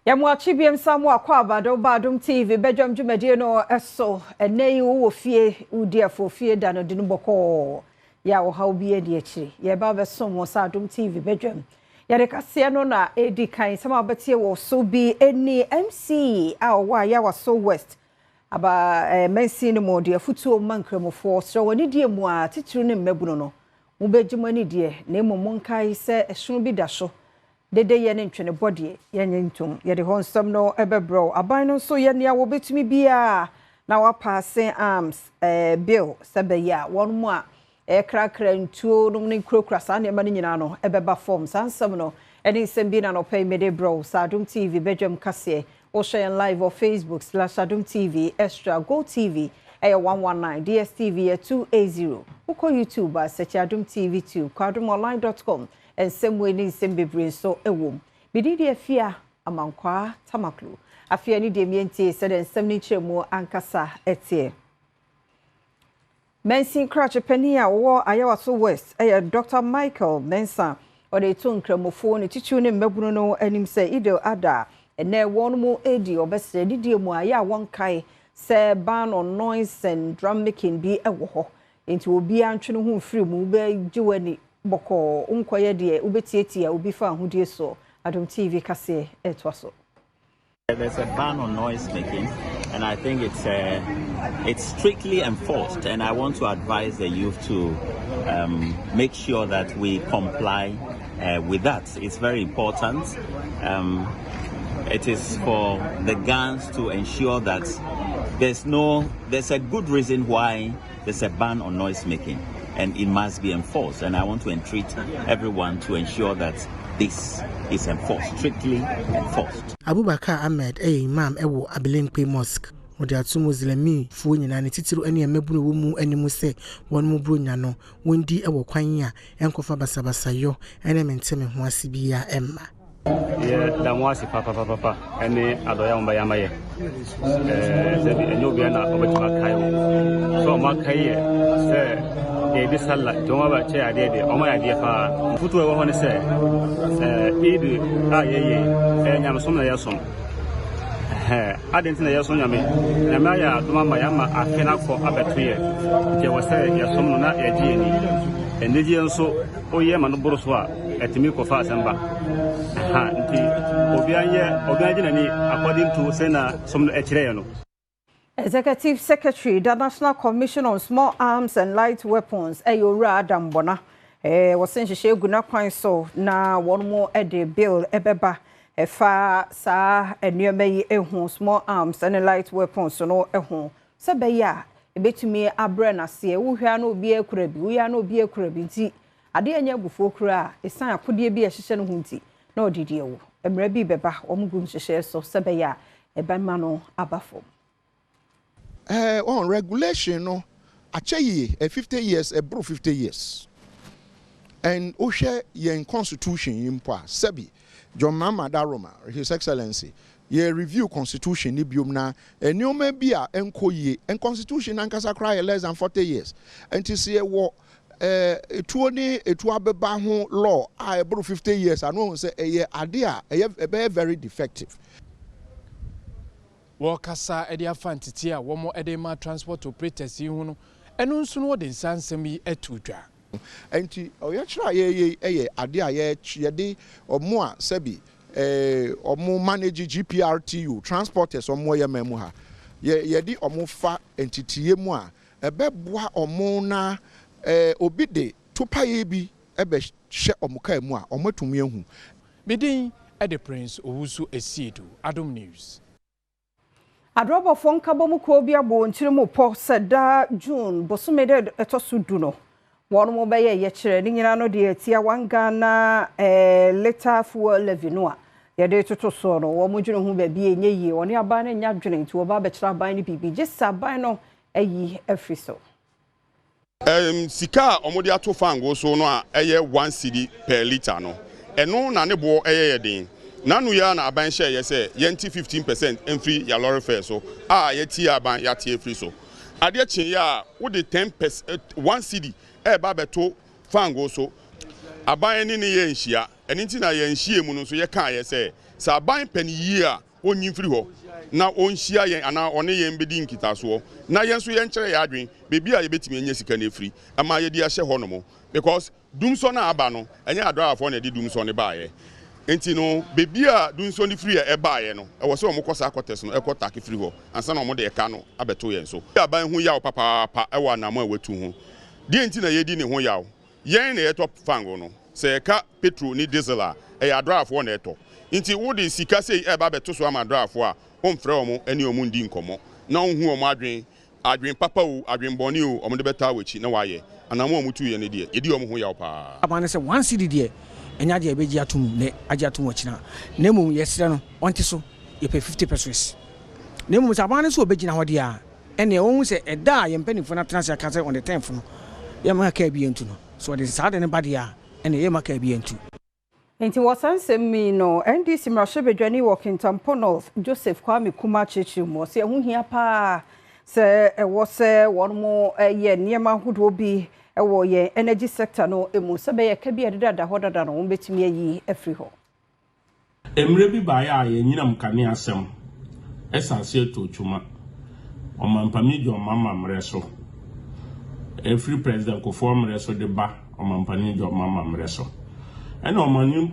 Yamwachi biem samu akwa Badwam TV Badwam dwumadie no eso enei wo fie udia fo fie da no de no boko ya wo ha obi edi akiri ye ba besom wo sa Adom TV Badwam ya de kase no na edi kan sama betie wo so bi eni MC a wa ya wa so west aba mensi no mo de futuo mankremofo so woni die mu a titiri ne mmabuno no wo begimani die na emom nkai se ehunu bi da so dede ye ne ntwene body ye nyentum ye de honsam no ebebro aban no so ye ne wo betumi bia na wa passing arms bill sebeya won mu a krakra ntuo no ne krokra sa ne ma ne nyina no ebeba form sansam no eni sembi na no pay mede bro Adom TV Badwam kase o share live on Facebook /Adom TV extra go TV 119 DSTV 280 uko YouTube search Adom TV 2 kwadomonline.com and same way ni sembebre so ewom bididi afia amankwa tamaklu afia ni de mienti said and 70 chemu ankasa etie Mensin Crouch Penia wo ayawa so west Dr. Michael Mensa or the two nkramofo ni tichu ne mabunu no anim say idel ada ene won mu edi obese didi mu aya won kai say ban on noise and drum making bi ewo ho enti obi antwe no hu free mu be giwani boko unkoye de ubetietia ubi fa ahudie so Adom TV kase etwaso. There's a ban on noise making, and I think it's strictly enforced, and I want to advise the youth to make sure that we comply with that. It's very important. It is for the gangs to ensure that there's a good reason why there's a ban on noise making, and it must be enforced. And I want to entreat everyone to ensure that this is enforced, strictly enforced. Abubakar Ahmed, imam ewo Abilinkwe Mosque. Odi atu Muslimi fu nyina ne titiru ene emebunu wo mu animu se won mu bronya no wondi ewo kwan a enkofa basabasa yo ene menteme ho asibia emma. Ye damwasi papa ene adoya mba yamaye zebi enyo bia na obetima kayo so ma kaye se e bi salla to ma ba che ade de o ma ade fa futu e wo ne se idi ayeye nyam som na yesom adentina yesom nyame na ma ya duma ma ya ma afena ko abetoye je wo se yesom no na eje ni endeje nso oye ma no boro so a etimi ko fa asamba nti obianye nani according to sena some ekire no. Executive Secretary, the National Commission on Small Arms and Light Weapons, Ayora Dambona, was sent to Sheguna Kwan so na one more ede bill ebeba fa sa near me small arms and light weapons so no Sabeya, a bit to me a brand see, we are no be a crab, we are no be a crab in ade anya bufo kura esan akode bi a hihye no hunti na odidi ewo emre bi beba omugum hihye so sebeya ebanma no abafo on regulation no achaye 50 years ebro 50 years and ohwe yen constitution yimpo sebi John Mama Daroma His Excellency ye review constitution ni biom na enioma bi a enkoye en constitution ankasa cry less than 40 years enti wo etu abeba ho law a ebro 50 years anu say eye ade a eye very defective. Wakasa ede afantiti a womo ede ma transport operators yi hu no enu nso no de nsansem yi atudwa enti oye kira ye ade a ye de omo a sebi omo manage GPRTU transporters omo ye mamu ha ye di omo fa entity mu a ebeboa omo na obi de topaye bi ebe hye omuka mu a omatumi ehu bidin ede Prince Owusu Esiedu Adom News. Adrobo fonka bomu ko bi abo ntirimu po seda June bosumede etosu du no wonu mo be ye kire ni nyina no de etia wanga na later fuel levy no a ye de toto so no wo mo dwene hu ba bi enye yi oni aba na nya dwene nti wo ba be kira ban ni bibi gisa ban no ayi afri so sika omodi ato fango so no a eye 1 cedi per liter no eno na ne bo eye den nanu ya na aban share ye say yenti 15% enfree ya lorry fare so ye ti aban ya ti free so ade chen ya wo de 10% 1 cedi ba beto fango so aban ni ye nhia eni nti na ye nhie mu no so ye kan ye se sa aban pani yi a onyin firi ho na onhia yen ana one yen bedi nkitaso na yen so yen kyere ya adwen bebi a ye betimi enya sika na efiri ama ye di ahye ho no mo because dumso na aba no enya adrafo na di dumso ne ba ye enti no bebi a dumso ni free e ba ye no e wo se omo kosa akotes no e ko take free ho ansa na omo de ka no abeto yen so aban hu yawo papa e wa na mo awetu ho di enti na ye di ne ho yawo yen na ye top fango no se ka petrol ni diesel a e adrafo na eto enti wo de sika sei e ba beto so ama adrafo a omfre omo eni omo ndi nkomo na ohu omo adwen papa o adwen boni o omo de beta wachi na waye anamo omo tu ye ne de yedi omo ho yawo pa abane se 1 cedi de enya de ebeji atum ne agi atum wachina na mum yesre no onte so ye pay 50 pesos na mum sabane so obeji na hode a ene ohun se eda ye mpanifo na tena se aka se on the 10th no ye ma ka bi entu no so de sade ne bade a ene ye ma ka bi entu Enti wasanse mi no NDC mrashebedwani Wokintampo North Joseph Kwame Kuma Chichimu se hu hia pa se ewo se wonmo ye niema hodo bi ewo ye energy sector no emu se be ye ka bi edada hodada no betimi ayi afri ho emre bi ba ya ye nyina mkane asem esase to twuma omampani jo mama mreso every president ko form mreso de ba omampani jo mama mreso ena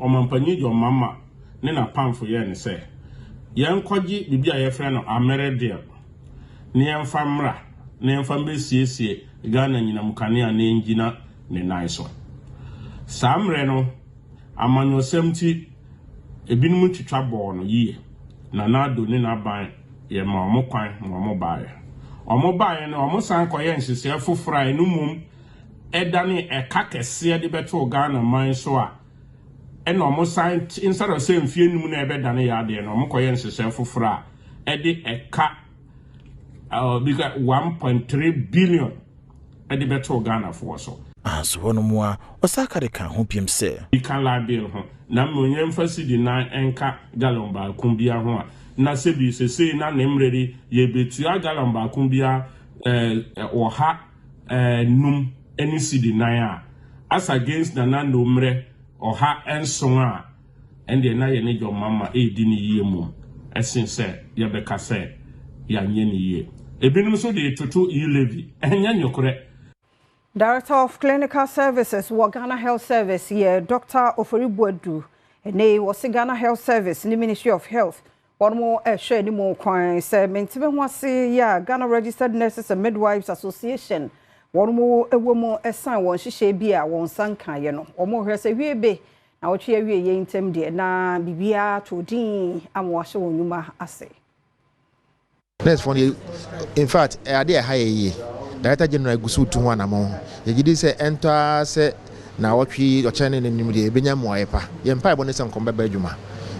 omampani jo mama ne na pamfo ye ne se yen kwaji bibia ye frɛ no amerede ne yen famra ne yen fambe siesie Ghana nyina mukane a ne ngina ne nan so samre no amanyo semti ebinum twitwa bɔ no yie na nado ne na ban ye ma omo kwan ma omo bae no omo san koye nhyehyɛ fofora enumum edane eka kese de beto Ghana man so a ena omo san instead of say mfie num na ebedane ya de no omo koye nhyehyɛ fofora ede eka because 1.3 billion ede beto Ghana for so aso no mo a osaka de kan ho piem se ikan la bill ho na monyem fasidi na enka gallon ba kumbia ho a na sebi sese na nemredi ye betua gallon ba kumbia oha num any cedi na ya as against na nomre oha enson a ende na ye ne jo mama edi ni yie mu esin se ye beka se ya nye ni yie ebinum so de toto E-Levy enya nyokore. Director of Clinical Services Ghana Health Service ye Dr. Oforibuadu ene was Ghana Health Service ni Ministry of Health one more share ni mo kwan say mentime ho ase ya Ghana Registered Nurses and Midwives Association one more ewo mo esan won hihye bi a won sankan ye no omo hwe say wiebe na wo twe wie ye ntem de na bibia to din amwo hye won nyuma ase. Next for in fact ade haye Director General Gusu tu wana mo yegidi se enta se na wotwi ochane ne nim de benya mo ayepa ye mpa ebo ne se nkomba ba adwuma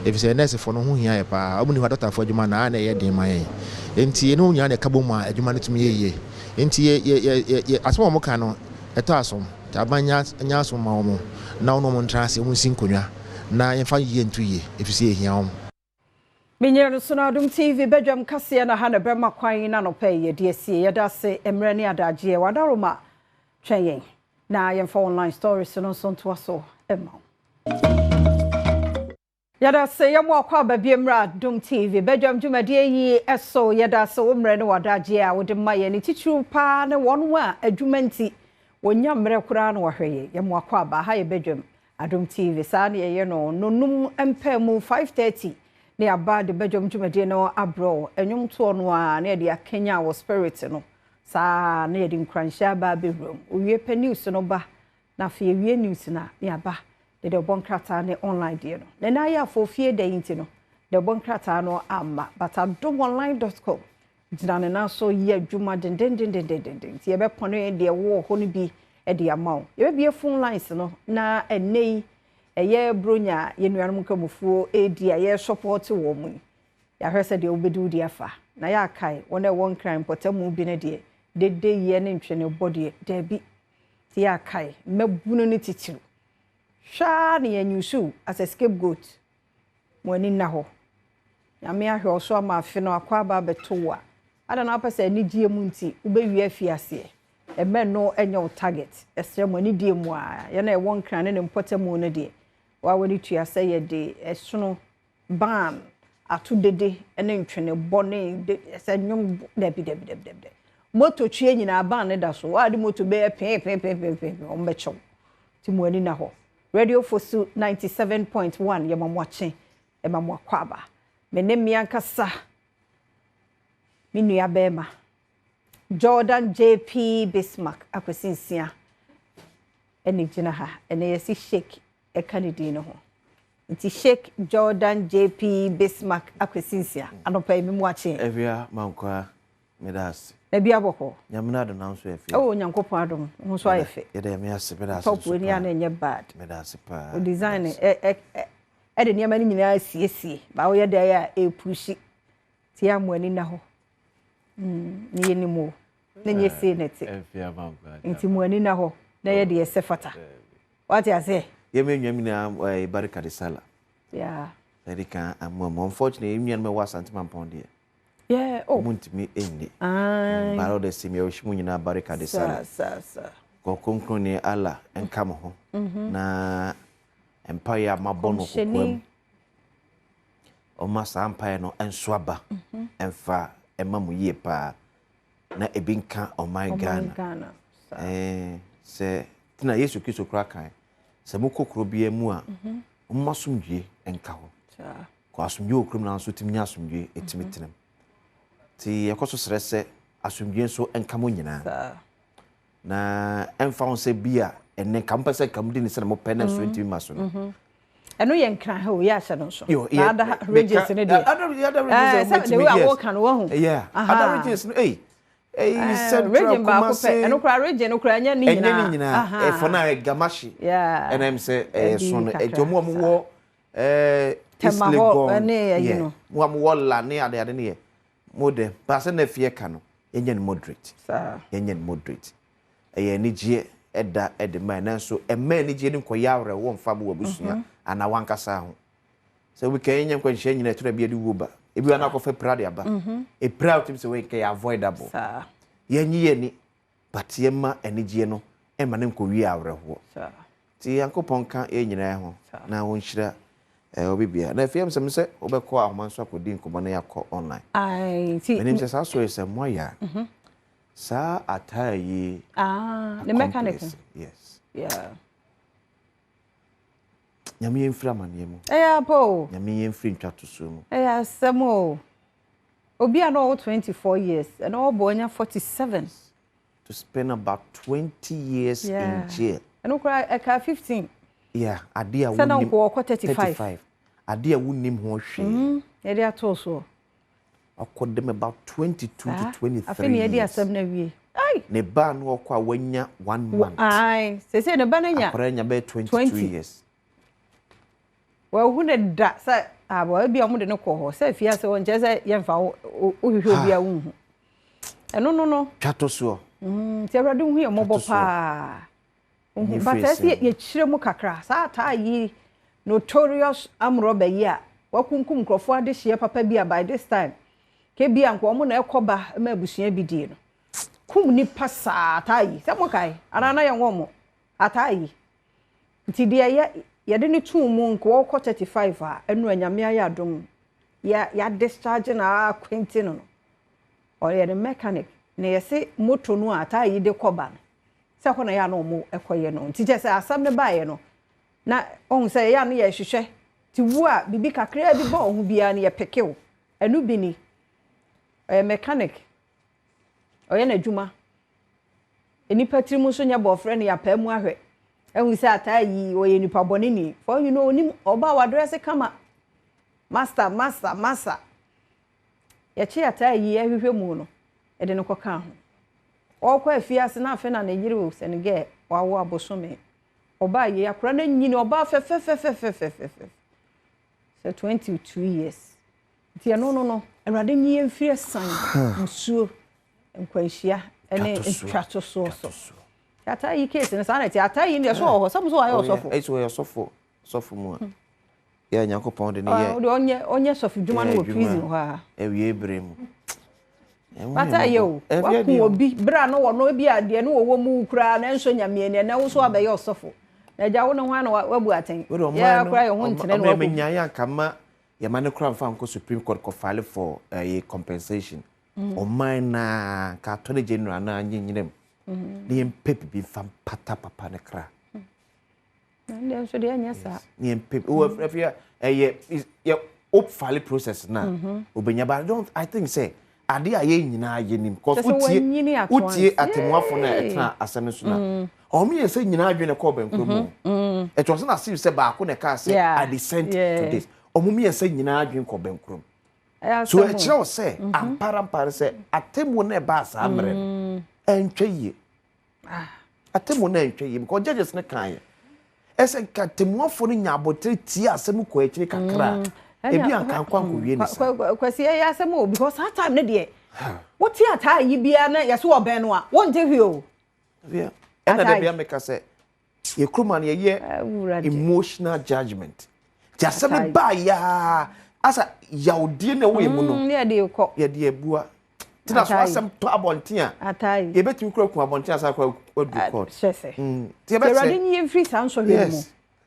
efise nurse fo no ho hia ayepa obuni wa doctor fo adwuma na na ye den man enti ye no nya ne kabo mu adwuma ne tumi ye enti ye aso mo ka no eto asom tabanya nya asom ma mo na ono mo ntrase mo sinkonwa na ye fa ye ntu ye efise ye hia om Minyere so na Adom TV Badwam kase na ha na brema kwan na no pay ye de sie ye da se emre ne adaje wadaroma twen na ye for online stories no so nto so emma ya da se ye mo akwa ba bi emra Adom TV Badwam dwumade yi eso ye da se omre ne wadaje a wode ma ye ne titru pa ne wonu a adwumanti wonya mre kura na wahweye ye mo akwa ba ha ye Badwam Adom TV sa na ye no nonum empemu 5:30 ne aba de Badwam dwumade no abro enwum to no a ne de akenya wo spirit no sa ne de nkranhya ba bewrom owie pa news no ba na fa ewie news na ne aba de bonkrata ne online de no na ya fo fie da yinti no de bonkrata no amma but adomonline.com dinane na so ye adwuma den ye be pono de wo ho no bi e de amaw ye be phone lines no na enei eye bronya ye nuanum kamufuo edi aye support wo mu ya hwese de obedu di afa na ya kai wona won crime potamu bi ne de dede ye ne ntwene body de bi ti ya kai mabunu ne titiru sha ne yanyusu as a scapegoat mo ni na ho ya me ahwe oso ama afi no akwa ba beto wa ada na apese ni die mu nti ubewi afiase eme no enyo target esre mo ni die mu a ye na e won kran ne mpota mu no de wa woni tua sɛ ye de esono ban atu dede ene ntwene bone sɛ nyom debi moto tue nyina ban ne da so wa de moto be pe o mbecho ti mu ani na ho radio fosu 97.1 ye mamwache e mamwakwa aba mene miankasa minu ya bema Jordan JP Bismarck akwesinsia ene gina ha ene yesi shake e kanidi no ho nti shake Jordan JP Bismarck akwesinsia anopa emi mwache evia mankwa medas ebia boko nyamna do nanso efe oh nyankopon adom ho so ayefe yede me ase medas top we ni ana enye bad medas pa o design de niam ani nyina asiesie ba wo yede ya e pushi ti amwani na ho ni yeni mo na nye se neti evia mankwa nti mwani na ho na yede ye sefata what you say ye me nwamina barika de sala yeah erika unfortunately me me was antima ponde yeah oh muntimi enni baro de simi o shimu nyina barika de sala sa ko konkro ni ala enka mo ho na empire mabono kokwam o masa empire no ensoaba emfa emamu yie pa na ebinka o my Ghana se tina Yesu Kristo kra kan se mukokro bia mu a mmasumdwe enka ho ko asumdwe okrum na so timnya asumdwe etimitinam ti yakoso srese asumdwe so enka mo nyina na emfa on se bia enne kampase kamdi ni se mo pena so ntimi maso no eno ye nkran ha o ya hye no so na ada regions ne de ada regions de we a kan wo hu yeah ada regions no region ba ko pe eno kra region no kra nya ni nyina for na gamashi yeah and I'm say so no etomo mo temaho ne you know mo wala ne ade ne modern ba se na fie ka no yenye moderate yenye moderate ni gie eda edema na so ni gie ni koyawre wo mfa bo wabusua ana wankasa ho so we can yenye kwanhye nyina tura bia de woba ebi wana ko fe prade aba e proud to say we can avoidable yenye yeni but yema enigie no ema ne nkowi awreho ti yankopon ka enyina ho na won hira obibia na fiem sem se obekọ ahomanso akodi nkomo na yakọ online ai ti menim se sa so ese moya sa atayi the mechanic yes yeah nyame yemfira maniemu po nyame yemfiri ntwato so mu samo obi ano 24 years and all boy 47 to spend about 20 years in jail and okra eka 15 yeah ade a wunim 35 ade a wunim ho hwe e dey ato so akodem about 22 to 23 afeni e dey asem na wie ai ne ba no okwa wanya 1 month ai se ne ba na nya akora nya be 22 years well who ne da sa abo bia mo de ne ko ho sa fia se won je se yemfa o hwehwe bia wo hu eno no twato so ti awrade hu ye mobo pa but as ye chire mu kakra sa ta yi notorious amroba yi a wakunkum nkrofo ade hye papa bia by this time ke bia nko mo na ekoba ma abusua bi die no kum ni pasa ta yi se mo kai ana na ye nwomo ata yi nti de ye de ni tu mu nko 35 a enu anyame aye adom ya discharge na quintin no or ye the mechanic na ye se moto no ata yi de koba no se ko na ya no mo ekoye no nti je se asam ne ba ye no na on se ya no ye hwehwe ti wu a bibi kakra bi ba ohun bia na ye pekew enu bi ni mechanic oye na adwuma eni patri mu so nya boyfriend ya pa mu ahwe ehun se ata yi oye nipa bone ni for you know onim oba wa dress kama master ye chi ata yi ehwehwe mu no e de no koka ho okwa afiase na afe na Nigeria wo se ne ge wawo abosome oba ye akora na nyini oba fe so 22 years ti no awrade nyi emfie san musuo nkwanhia ene ntwato so ata yi case ne sana ti ata yi ne so ho some so ayo sofo eso yo sofo mu ya nyakopon de ne ye onye sofo dwuma no wo prison ho a ewie brem Mata yo. Wa ku obi bra no wo no bi ade no wo mu kura na enso nyame ne na wo so abaye osofo. Na ja wo no ho na wabu aten. Ya kura yo ho ntene no. Me nyaya kama ya mane kura mfa nko Supreme Court ko file for a compensation. O man na ka Attorney General na nyinem. Ni mpepi bi fam pata papa ne kra. Nde so de anya sa. Ni mpepi o afia ye op file process na. Obenya ba I think say ade aye nyina aye nim cause utie atemwafo na etna asem so na. O me say nyina adwene ko bankro mu. It was na see say ba ko ne ka say I descend to this. O me say nyina adwene ko bankro. So e kire o say ampara say atemu na ba sa amre entwe atemu na entwe yi because judges ne kan ese katemwafo ni nyabotre tie asem ko akiri kakra ebi anka kwa wie ni sa kwasi ya asem o because that time ne de what tie ata yi bia na yeso oben no a won je hwe o yeah ena de bia make say ye kruma na ye emotional judgment ti asem ba ya asa yaudie na we mu no ye de ko ye de ebua tina so asem to abonten a atai ye betimi kura ku abonten asa kwa odu court sese ti be say ni free san so hwe mu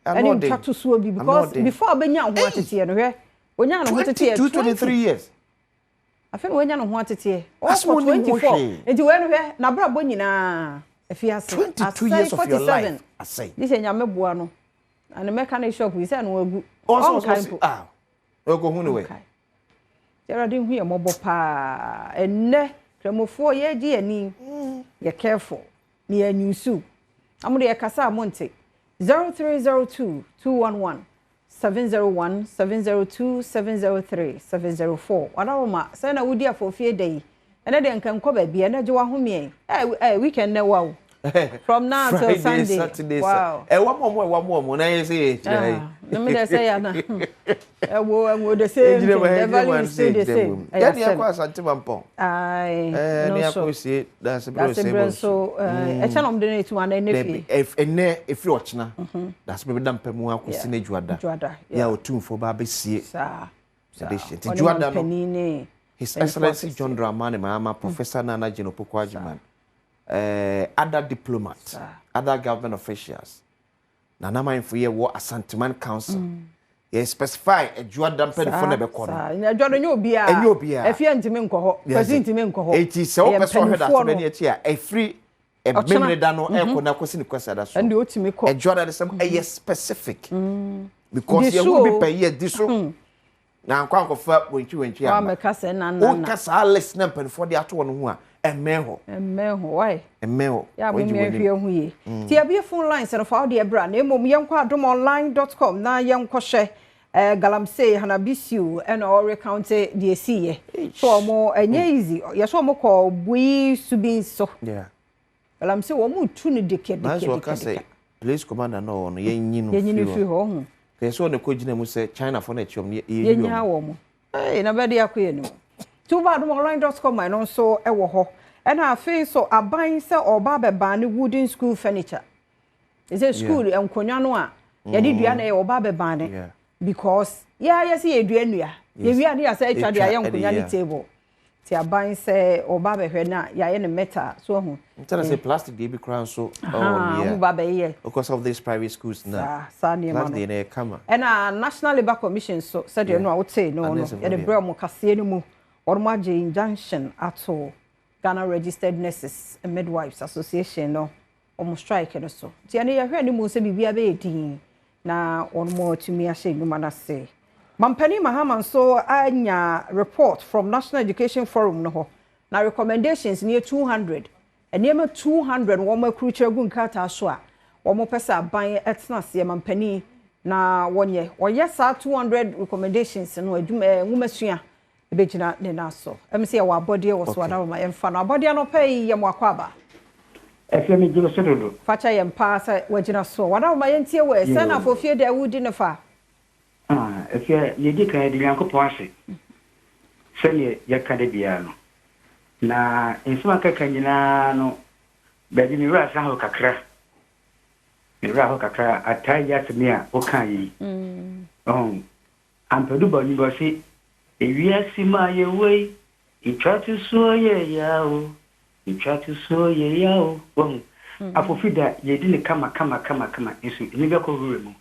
and in to so bi because before obenya ho atete no hwe onya no ho atete 23 years afen onya no ho atete o 24 enti we no hwe na bra bo nyina afiase 22 years of your life I say this enya meboa no and mechanic shop we say no agu on campo we go hu no we Geraldine hu ye mobo pa enne kremofo ye gi ani ye careful ni anyusu amude ye kasa amonte 0302 211 701 702 703 704 wadawoma say na wudi afofie dey ene de nkan ko ba bia na je wa home weekend na wow from now till Sunday Saturday, wow one more na you say let me just say na wo the same thing the value is still the same ya ni akwa santima mpon ai no so see that's bro so e chanom de na etu ana nefi ene efi ochina that's me dam pemu akosi na juada ya otumfo ba besie sa ti juada no His Excellency John Dramani Mahama Professor Nana Jinopoko Ajiman other diplomats, other government officials. Nana mindful ye wo Asanteman Council. Ye specify a Juadam pen for never corner. Jordan you be a few ntimi nko ho. Kwesi ntimi nko ho. It is so person head after many here a free a memory dano e ko na kwesi ni kwesi da so. And the otimi ko. A Jordan is some a specific. Because you will be pay ye diso. Na nkwa nkofa wenchi ya. Wa meka se na. O kasa listen pen for the ato no ho a emeho why emeho ya mo me hwe hu ye ti abie phone lines no fa de bra na emom yenkwa adomonline.com na yenkwo hwe galamsey hanabisiu and all recount the see so mo enye easy ye so mo ko bui subin so galamsey wo mu tu ni deke police commander no no yenyi fi ho hu ke so ne ko gina mu se China for na chiom ye yenya wo mo na be de akoye no Badwam.com and also a woho. And I feel so a buying so or barber ban wooden school furniture. Is a school and Konyanoa. Yadidiana or barber ban because yes, ye duenia. Ye are near say a young Kunyani table. Tia buying say or barber hena ya in a meta so tell us a plastic baby crown so because of these private schools now. And a National Labour Commission so said you know I would say no and the Bremo Casino. Ormaje injunction at all. Ghana Registered Nurses and Midwives Association no almost strike and so. Tiani ya hwe ni mu se bibia be din na on more to me ahye nyuma na say. Mampani Mahama so anya report from National Education Forum no ho. Na recommendations near 200. And near 200 woman creature gun kata so a woman pesa ban etna se mampani na wonye. Yes 200 recommendations no adwuma nwumasua ebejina ne naso emse wa body was wada ma emfa na body no pay yem akwaba efe me gilo sedodo facha yem pa sa wagina so wada ma yentie we se na fofie da wudi ne fa efe ye di kan di yankopo ase se ye ka de bia no na ensuma ka kanyina no be di mi ra sa ho kakra mi ra ho kakra ataya se a o kan yi ampedu ba ni bo si ewiasi ma ye wei You try to so yao. You try to so yao. Afofida ye didn't kama isu ni be ko ruru mu.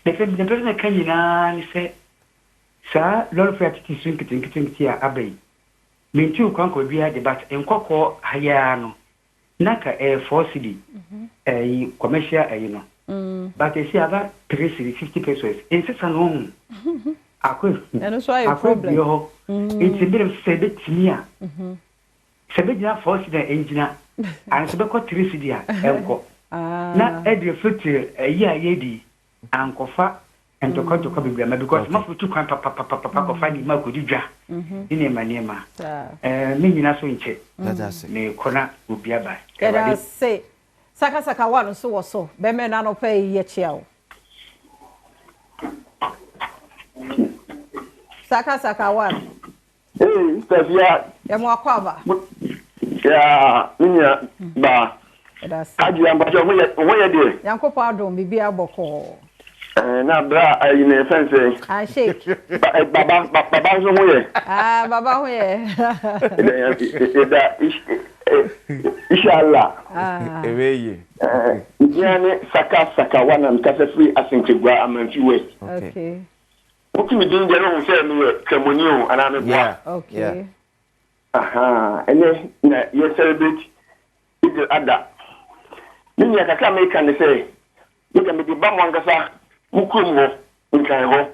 The person can you na say sa lord for attitude kitin tia abai. Me too kwanko bia debate enkoko haya no. Naka forcedi commercial no. But you see about 350 pesos. In such an home. And that's why a problem. It's a bit of sebet mia. Sebet force the engineer. And it's about 350 elko. Not every foot a year yedi and kofa and to come to copy grammar because most of two can papa find my good in a manema. Meaning also in check. Let us say, Kona will be a by. Let us say, Saka one so, Bemen no pay yet yell. Saka one. Hey, Stefia. Yamuakaba. Yeah, Minya, ba. Adia, but where dear? Yanko pardon, be a boko. Na bra, in a fence. I shake. Baba, somewhere. Ah, Baba, where? Inshallah. Eweye. Diane Saka one and free as in Kibra and West. Okay. What we doing there on fair me Camonio and I'm yeah. Okay. Aha, and then you celebrate the other. Then you can make and say, you can be the Bamwangasa, Mukumo, in Kaiho.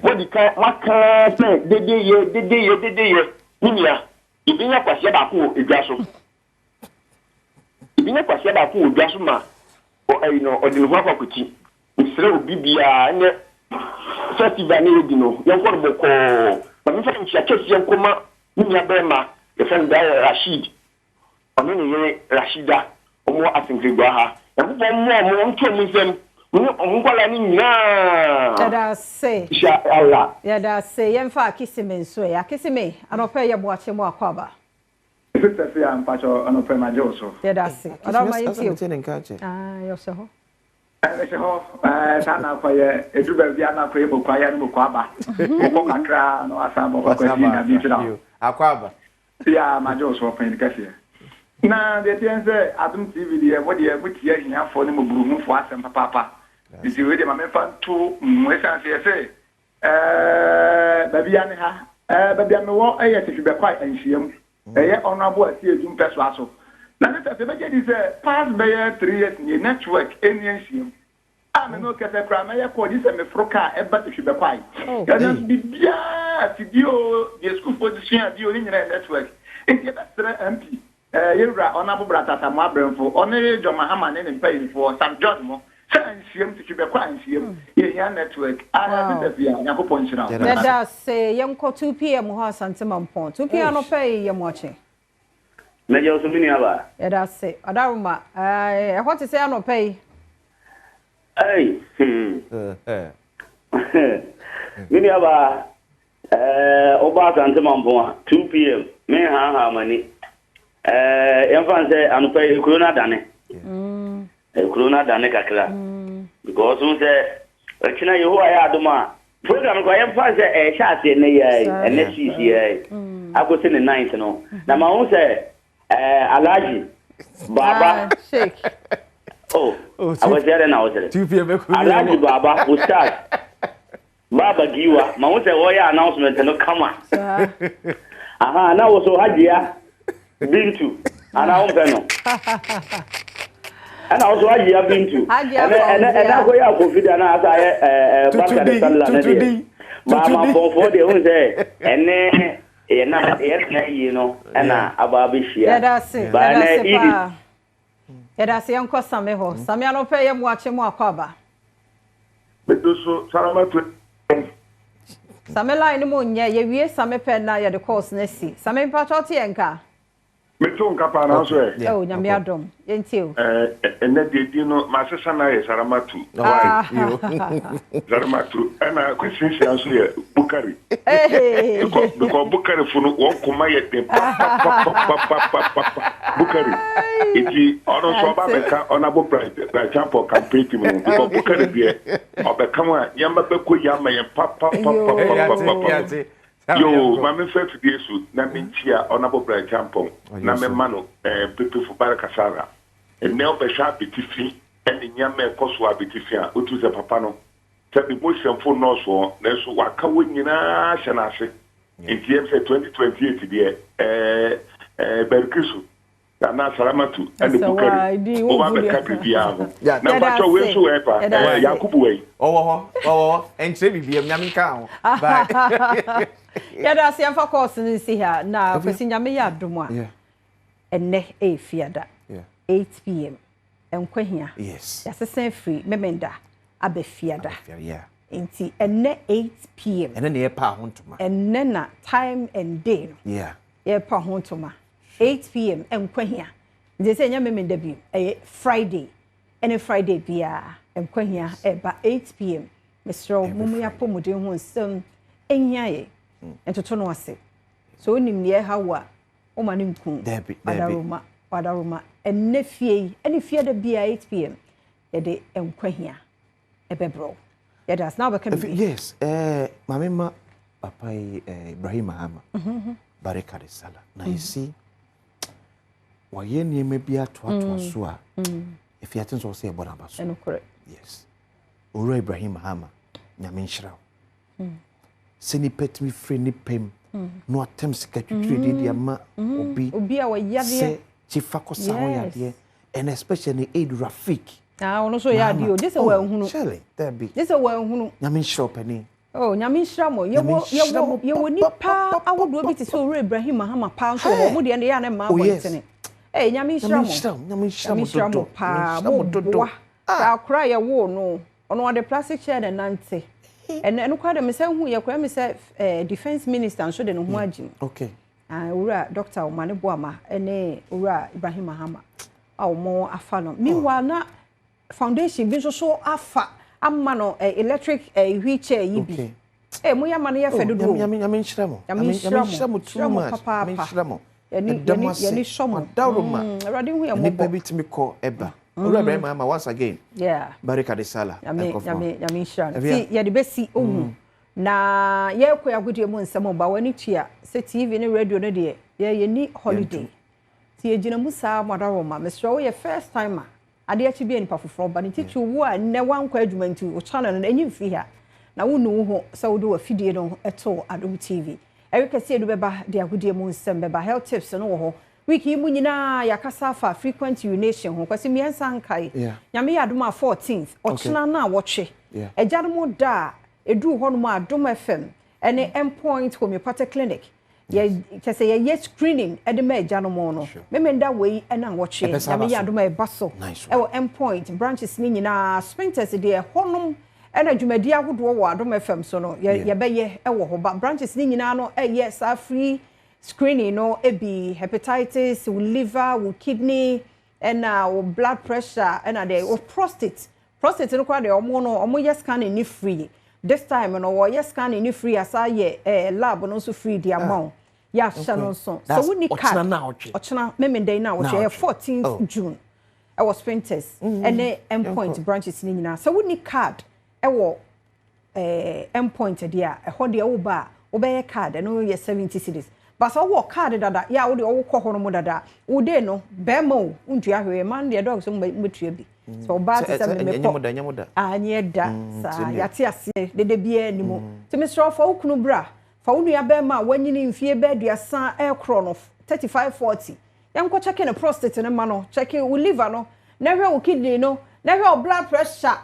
What the kind, what can say, the day, Minia, you didn't have a Shabaku, a grasso. You didn't have a Shabaku, Grassuma, or the Wapakuchi. Instead of Bibia and Festival, you know, young Boko, but if I'm Chakas Yankoma. Minya Bema, the friend Rashid, or many Rashida, or more I think Ribaha, and more to them. Yada say, Yada say, Yemfa kissing and sway, I kiss me, and I'll pay your watching more cover. I'm Pacho, and I'll pay my Joso. Yada say, I don't mind you. Yourself. Sana kwa ye edube bia na kwa ebo kwa ya no kwa ba ko kakra no asamo kwa kwa na bi tira akwaba ya majo so pen kase na de tiense Adom TV de wo de butia hia fo ne moburu mu fo asem papa isi we de ma me fa to mu san se ba bia ne ha ba bia me wo eye tefube kwa anhiem eye onabo asi edum peso aso. Na neta se beje di se pass by 3 years ni network any anhiem. Me no kese kra me yakọ di se me froka e ba tefube kwa. Ya na bibia video the school position di oni nyina network. Enti ba sere MP yewra onabo brata mo abremfo onere Joma Hama ne mpayinfo Sam John mo. Anhiem tefube kwa anhiem ye hia network. Neta bia yakọ nchira. Let us say yemko 2 p.m. ho asante mampon. 2 p.m. no pay yem watching. Meja usumini aba. Let us say Adaruma what is say no pay? Hey. Mini aba oba asante mampon 2 p.m. Me ha mani. Yemfa say anu pay corona dane. Corona dane kakra. Because we say China Yehowa ya Adoma. Program ko yemfa say chase ne ye ene CCA. Ago say the 9th no. Na ma won say Alaji Baba shake. Oh, I was there now. 2 p.m. Alaji Baba Ustaz Baba Giwa. Ma won say oya announcement no come on. Aha, na wo so Hajia Bintu. Ana won fe no. And also Hajia Bintu. And I go ya confident na asa Barka de Sallah na dey. Mama for dey won say ene you know, and Ababishia. Yada say yanko same ho. Same ano pay yem wache mo akwaba. Beduso Saramatu. Same line mo nya ye wie same pen na ye de course na si. Same mpacho tie nka. Meto nka pa na so e. Oh, nyame adom. Yentiu. Ene de di no masesa na ye Saramatu. Saramatu. Ana question si anso ye Bukari. Because Bukari funu won kuma ye de Bukari. Iti ono so ba beka onabo pride champion campaign team because Bukari be obeka mo yamba be ko yamba ye Yo, my first years na mintia honorable Brian Tampon, na me mano people for Barakasara. And now be sharp bitifi and in yame koswa bitifia, utu ze papa no. Sabi motion for no so, na so waka wonyina shanase. In TM 2028 there Berkisu. Na salamatu and the Bukari. Over the Capriviano. Na pacho we so epa Yakubu way. Oh, and say be Yamika. Bye. Yada si amfa course ni si ha na kwesi nyame ya adom a enne e fiada 8 pm enkwa hia yes ya sesen free memenda aba fiada enti enne 8 pm enne ne pa hontoma enne na time and day no ye pa hontoma 8 pm enkwa hia nje se nya memenda bi Friday ene Friday bia enkwa hia eba 8 pm mesro mumu ya pomuden ho nsem enya ye entoto no ase so onim ne hawa o ma ne nku wadaroma enne fie ene fie da bia 8 pm ye de enkwa hia ebebro ye das now become yes mamema papa Ibrahim Mahama barika de sala na isi wa ye nieme bia to so a if you attend so say boda baso correct yes oro Ibrahim Mahama nyame nhyira seni pet me free ni pem no atem sika twitwire de ama obi a wayade se chifa ko sa ho yade and especially Aid Rafik ono so yade o just wa hunu Shelley there be just wa hunu nyame nhyira pani nyame nhyira mo ye nipa awodo bi ti so Ibrahim Mahama pa so ho mo de ne ya na ma bontene nyame nhyira mo pa mo dodo ta kra ye wo no ono wa de plastic chair na nante and kwa de me say hu ye kwa me say defense minister so de no ho agim okay ura Dr. Omane Boama ene ura Ibrahim Mahama mo afa no meanwhile na foundation bi so afa amma no electric wheelchair yibi mo ya ma no ye fedo do nyame nhyira mo too much nyame nhyira mo yani shomo daruma radi hu ye mo nipa bitimi ko eba ura Ibrahim Mahama once again barika de sala nyame nhyira si ye de besi ohu na ye kwa agudie mu nsem ba wani tua se TV ne radio ne de ye ni holiday ti ye gina musa madaroma mesro wo ye first timer ade achi bi enipa foforo ba ne titu wo a ne wankwa adwumanti o channel no enyi fi ha na wo nu ho se wo do afidie no eto Adom TV erika se edu beba de agudie mu nsem beba health tips no wo ho wiki mu nyina yakasa fa frequent urination ho kwasi miensa nkai nyame ya Adom 14th ochina na woche ejadom da edu ho no ma Adom FM ene endpoint homeopathic clinic ye kese ye screening edema ejadom no memenda we ena woche nyame ya Adom e baso e endpoint branches ni nyina sprinters de honum ena dwumadi ahodo wo Adom FM so no ye beye e wo ho ba branches ni nyina no ye sa free screening no ebi hepatitis, liver, kidney, and blood pressure, and the prostate. Prostate no kwa de omo yes scanning ni free. This time no yes scanning ni free as I lab no so free the amount. Ya sha so. So we need card. Ochina memende na wo 14th June. I was sprinters and then endpoint branches ni nyina. So we need card. E wo endpoint there. E ho de wo ba, wo be card no ye 70 cedis. But so wo card dada ya wo de wo kɔ hɔ no mo dada wo de no be ma wo ntua hwe man de dog so metua bi so ba se me nyamoda anye da sa yate ase de bia ni mo ti me sro fa wo kunu bra fa wo nua be ma wanyini mfie be aduasa e kro no 35-40 yanko check in prostate no ma no check wo liver no na hwe wo kidney no na hwe wo blood pressure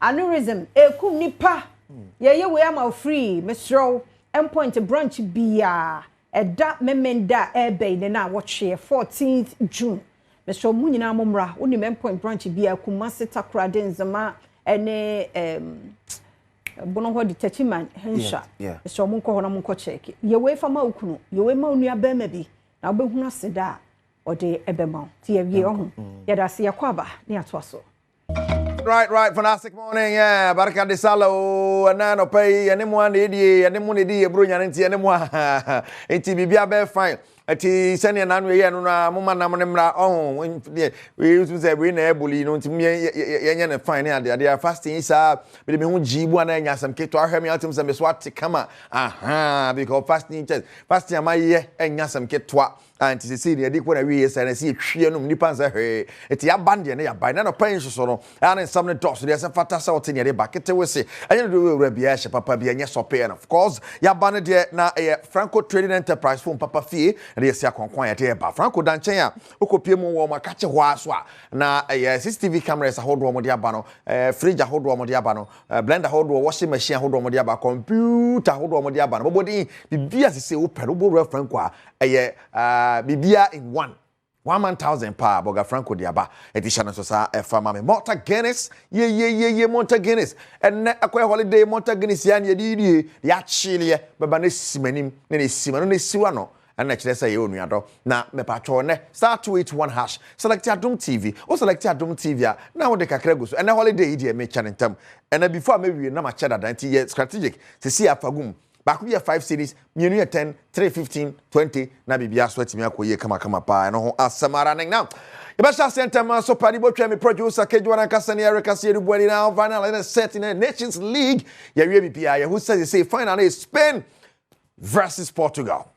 aneurysm ekum nipa ye we am free me sro endpoint branch bia eda memenda ebe ne na watche 14th June Mr. Munyina momra woni endpoint branch bia Kumasi Takra Denzama ene bono ho detachment hensha Mr. Munko ho na munko check ye we fama okunu ye we ma onua ba ma bi na obehunu aseda ode ebema ti ye wie ohu ye da se yakwaba ne ato aso Right. Fantastic morning. Yeah, Baraka de Salo, Anano Pay, and M1 ADA, and M1 Brunya, and TNM1. Eti bibia be fine. Eti seni na nwe ye no na mama na mra oh we used to say we na ebuli no ntimi ye ne fine ade they are fasting isa be me hu jibu na nya sam keto ahwe me atum say me so ate kama because fasting amaye enya sam ketwa anti se ne ade ko na we yesa na se hwie no nipa nsa hwe eti ya bande ne ya ban na no pan so no ana sam ne dos dey say fata sa wote ne de bakete we se anya do we wura bia she papa bia nya sope and of course ya ban de na Franco Trading Enterprise phone papa fie na yesi akonkwan ya de ba Franco danchen a okopie mu wo makache ho aso a na CCTV cameras ahodo mo de aba no fridge ahodo mo de aba no blender ahodo washing machine ahodo mo de aba computer ahodo mo de aba no bobodi bibia se open obo Franco a bibia in 1,000 pa boga Franco diaba edition so sa fama me Monta Guinness ye Monta Guinness and akoy holiday Monta Guinness ya ne di ya chile baba ne simanim ne simano ne siwa no and actually say you nuado na me patcho ne *281# select Adom TV o select Adom TV na wo de kakra go so and holiday di me chanentem and before me we na ma cheda dan ti strategic se si afagum back we 5 cities, mienu 10, 3, 15, 20, na bibia sweat me akoye kama pa no ho asamara now. Ibasha center man so padi bo me producer Kejwana Kasani Erica Siedu Bwani now final in a set in the Nations League. Ya BPI who says say final is Spain versus Portugal.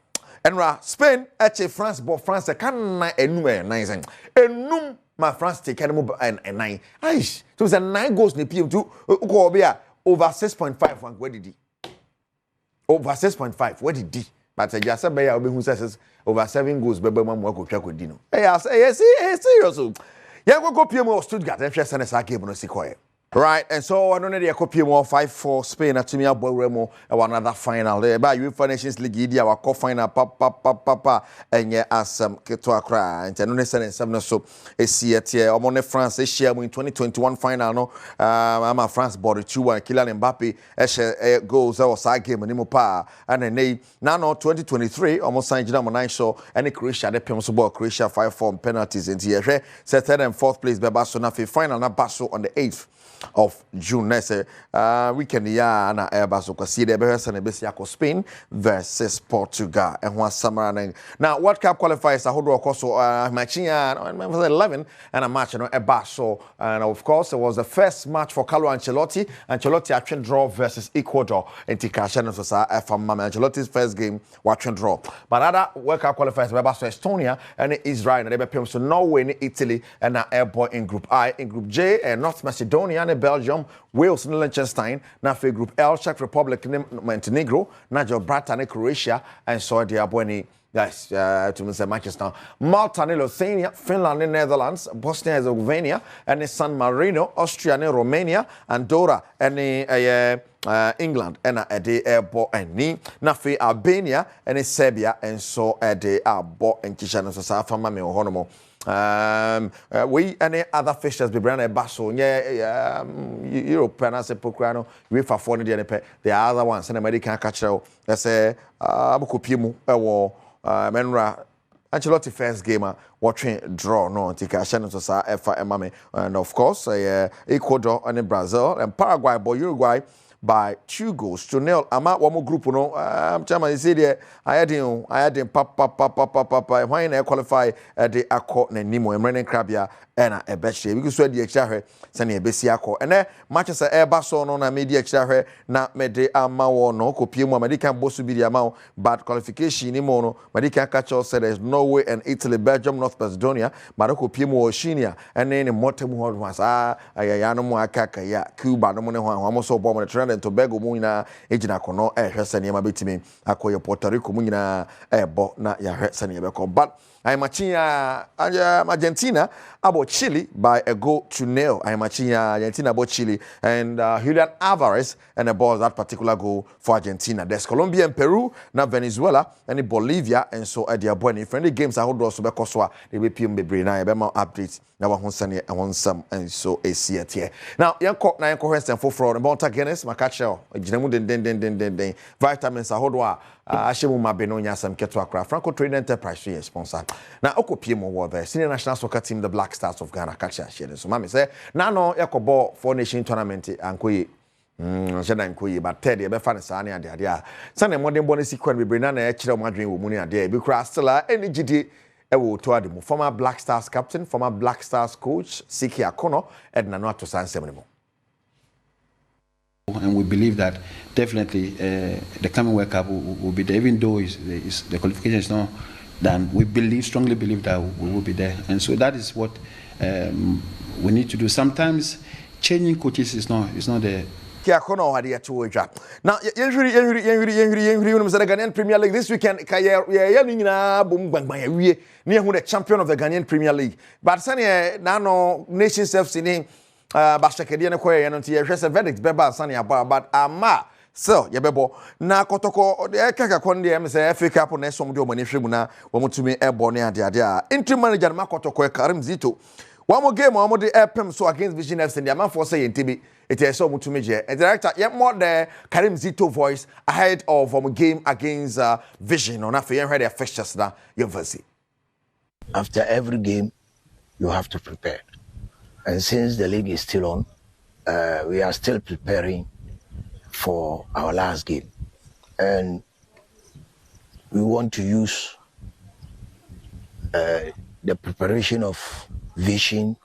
And Spain France but France can na enum nice enum ma France take enum and 9. Aish so it's 9 goals ni PM to ko bia over 6.5 one where did he? Over 6.5 what did he? But I just said by who says over 7 goals bebe ma mo akotwa kodino. Yes serious. Ya go PM of Stuttgart and share sense game no sikoye. Right, and so I don't know the copy more 5-4 Spain at me about Remo another final there. By UEFA Nations League, our co-final papa and yeah as Keto Accra and no necessarily so here on France share in 2021 final no I'm a France border 2-1 Kylian Mbappe goals that was game and pa and then now 2023 almost signed Jina 9 so and Croatia the PM ball Croatia 5-4 penalties in here set third and fourth place by Barcelona final na Barso on the 8th of June next weekend ya na Airbus kwasi de be hwese na besi akọ Spain versus Portugal and one summer now World Cup qualifiers ahodo okoso matching 11 and a match no eba so and of course it was the first match for Carlo Ancelotti actually draw versus Ecuador in Tikasha so sa from Ancelotti's first game watching draw but other World Cup qualifiers eba so Estonia and Israel and they be so Norway and Italy and airborne in group I in group J and North Macedonia Belgium, Wales, Liechtenstein, na fe group L, Czech Republic, Montenegro, Gibraltar, Croatia, and Saudi Arabia. Guys, to say Manchester, Malta, Lithuania, Finland, Netherlands, Bosnia and Herzegovina, and San Marino, Austria, Romania, Andorra, and England, and the airport and ni na fe Albania, and Serbia, and so the airport and Kishana Safa Mami Honomo. We any other fixtures be brand a basso Europe and as a pokrano we for 4 the other ones and American catch I say abukopiemu menra Ancelotti first game watching draw no tika channel to sa FMame and of course Ecuador and Brazil and Paraguay but Uruguay by 2-0 ama one group no chairman say there I had him papa when they qualify the akọ na nimo emrene krabia na ebehye because so the extra hwe se na ebesi akọ and Manchester eba so no na media extra hwe na mede ama wo no kopie mu American bosu bi di ama but qualification ni mo no American catch said there's Norway and Italy Belgium North Macedonia but kopie mu Oceania and then motem ho was ayaya no mu akaka ya Cuba no mo ne ho so bo mo Trinidad and Tobago mu na ejina kono hwese ne ma betimi akoye Puerto Rico mu nyina ebo na ya hwese ne be ko but I'm matching Argentina about Chile by a 2-0. I'm matching Argentina about Chile and Julian Alvarez and the ball that particular goal for Argentina. There's Colombia and Peru, now Venezuela and Bolivia and so at the Bueni friendly games. I hold also because they will PM be bring now updates. Now I want some and so a here. Now young cock na young question for fraud about Guinness. catch you ejinamu den vitamins ahodo a ahye ma be no nya sam keto akra Franco Trade Enterprise is sponsor na okopie mo wo there senior national soccer team the Black Stars of Ghana catch share so mama say na no yakobo four nation tournament ankoye jana nkoyi but ted e be fa ne saa ne ade a sane modern bonus kwan bebre na e kire mo adwen wo mu ne ade e be kura still any gidi e wo to ade mu former Black Stars captain former Black Stars coach Siki Akono edna no ato sansem ne mo. And we believe that definitely the coming World Cup will be there, even though the qualification is not done. We strongly believe that we will be there, and so that is what we need to do. Sometimes changing coaches is not the. Now, the Ghanaian Premier League this weekend. The champion of the Ghanaian Premier League, but Sanya now Nations FC. Bashakedi ne koye no tie hwese verdict beba sane aba but ama so yebebo na kotoko de kaka konde em se FA Cup na som de omani hwemu na womutumi ebo ne ade a interim manager na kotoko Karim Zito one more game one de epem so against Vision FC the man for say entibi it is so mutumi je and director yet more the Karim Zito voice ahead of game against Vision on afa yen hwe the fixtures na university. After every game you have to prepare. And since the league is still on, we are still preparing for our last game. And we want to use the preparation of Vision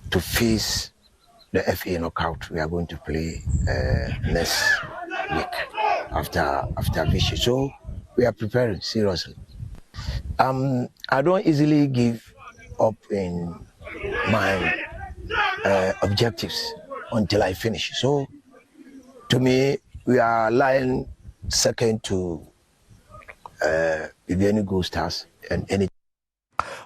to face the FA knockout we are going to play next week after Vision. So we are preparing seriously. I don't easily give up in my objectives until I finish. So to me, we are lying second to Bibiani Gold Stars and any.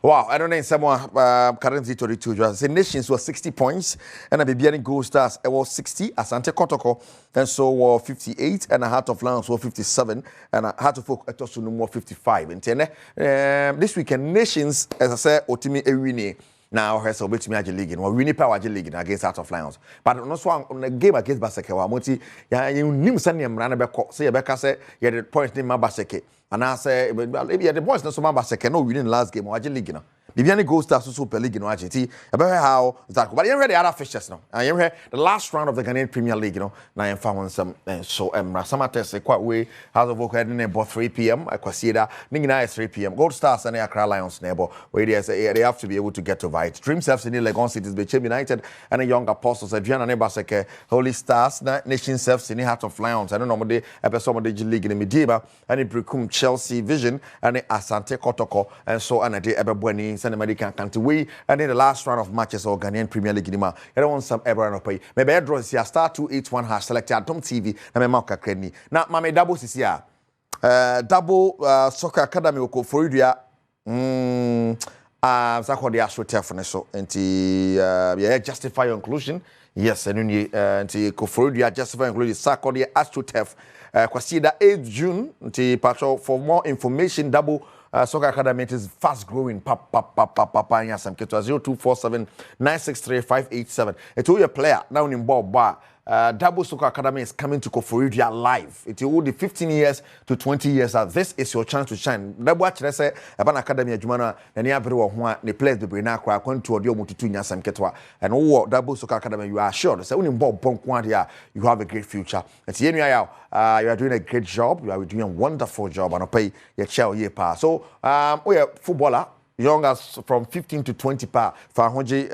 Wow, I don't know someone currently 32 the Nations was 60 points and Bibiani Gold Stars was 60 Asante Kotoko and so 58 and a Heart of Lions was 57 and a Heart of Folk Etosu more 55 and this weekend Nations as I said Otimi Ewini now has obetimi age league no winning power age league against Heart of Lions but no so on the game against Baseke wa moti ya nim sane mra na beko say beka say ye the point ni ma Baseke and I say maybe the boys no so ma Baseke no winning last game age league no Bibiani Gold Stars Super League no age ti about how that but you ready other fixtures no and you the last round of the Ghanaian Premier League you know na you found some so Samate say quite way House of Oak heading about 3 p.m. Akwasieda ningina is 3 p.m. Gold Stars and Accra Lions neighbor where they have to be able to get over it. Dreams FC in Legon Cities Bechem United and a young apostles Adriana Nebaseke Holy Stars Nations FC in Heart of Lions I don't know the episode of the league in Mediba and it Bricum Chelsea Vision and Asante Kotoko and so and a day Ebebweni American country we and in the last round of matches of Ghanaian Premier League nima you want some ever no pay maybe I draw here star 281 hash select Adom TV na me mark akani na mame double sisi double soccer academy ko Foridua Zako de Astro Telefone so enti yeah justify your inclusion yes and enti ko Foridua justify inclusion Zako de Astro Telefone Kwasieda 8 June enti patrol for more information double Soccer Academy is fast growing. Papa, yes, I'm 0247 963 587. It's all your player now in Bob. Double Soccer Academy is coming to Koforidua live. It's all the 15 years to 20 years. This is your chance to shine. Double actually say Aban Academy Jumana and everyone the players the Brina Kwa going to audio multitude Sam Ketwa and all Double Soccer Academy. You are sure. So in Bob Bonkwandia, you have a great future. It's you are doing a great job. You are doing a wonderful job and I pay your child year pass. So we are footballer. Young as from 15 to 20 pa fa hoje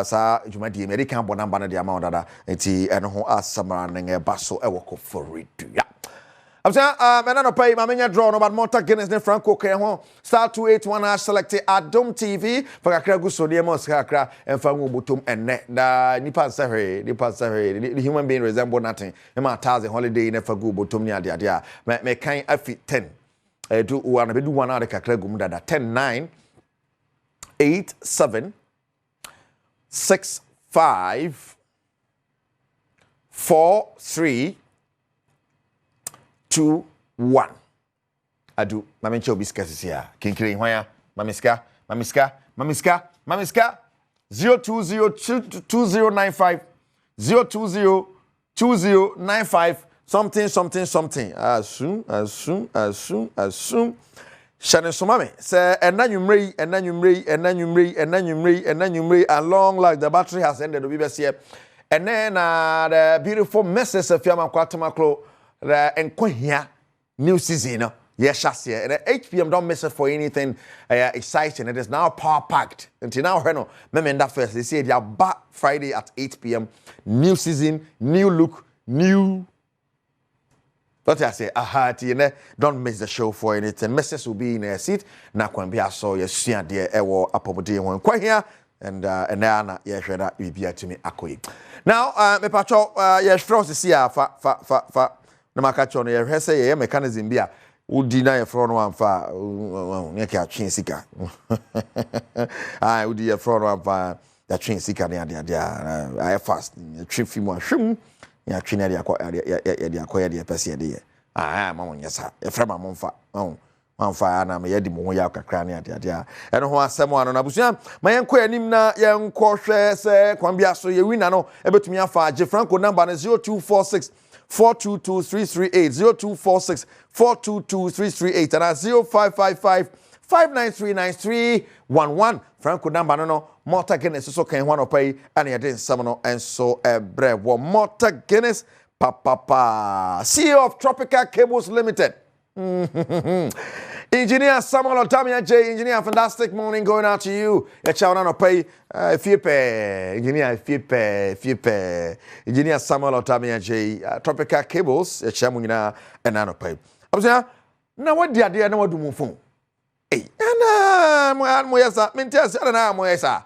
sa jumadi American bonamba na dia ma odada enti eno ho asamara nge baso e woko Foridua absa mena no pay ma menya draw no but Monta Guinness ne Franco kre ho star 281 hash select Adom TV for kakra guso de mo kakra emfa ngo botom enne da nipa nsahwe the human being resemble nothing e ma taze holiday ne fa go botom ni ade a me kan afi 10 do one be do one out kakra gum dada 10 9 8 7 6 5 4 3 2 1 adu mamenche obiska sisia kinkire hwan mamiska 02022095 0202095 something. Assume. Shane Somame say enanyumre and long like the battery has ended we best here. And then the beautiful message of Fiamma Kwatamaklo the enkwahia new season. Yes, Shasia. At 8 p.m. don't miss it for anything exciting. It is now power packed. Until now, Reno, remember first. They say they are back Friday at 8 p.m. New season, new look, new. What I say, don't miss the show for anything. Messages will be in a seat. Now, when be I saw your senior dear, ewo apobody one quite here, and now, yes, that will be to me. Now, me patrol, yes, Frost is here. Fa. No makacho no ye say ye mechanism bia udi na ye fro no amfa nye ka twen sika udi ye fro no amfa ya twen sika ne ade I fast twen fi mu ahwem ya twen ade akọ ya pese de ye ma won yesa ye fra ma monfa amfa na me ye di mo ho ya kakra ne ade eno ho asem ano na busua ma ye nkọ anim na ye nkọ hwe se kwan bia so ye wina no ebetumi afa age franco number 0246 422-338 0246-422-338 and 0555-593-9311 Franco number no Morta Guinness so can one pay and you didn't summon and so bread Morta Guinness papa CEO of Tropical Cables Limited. Engineer Samuel Otamia J, engineer, fantastic morning going out to you. Engineer Engineer Samuel Otamia J, Tropical Cables, Chamuna and Anopay. Now what the idea no do move phone? Hey, and Moyasa, Mintas, and Moyasa.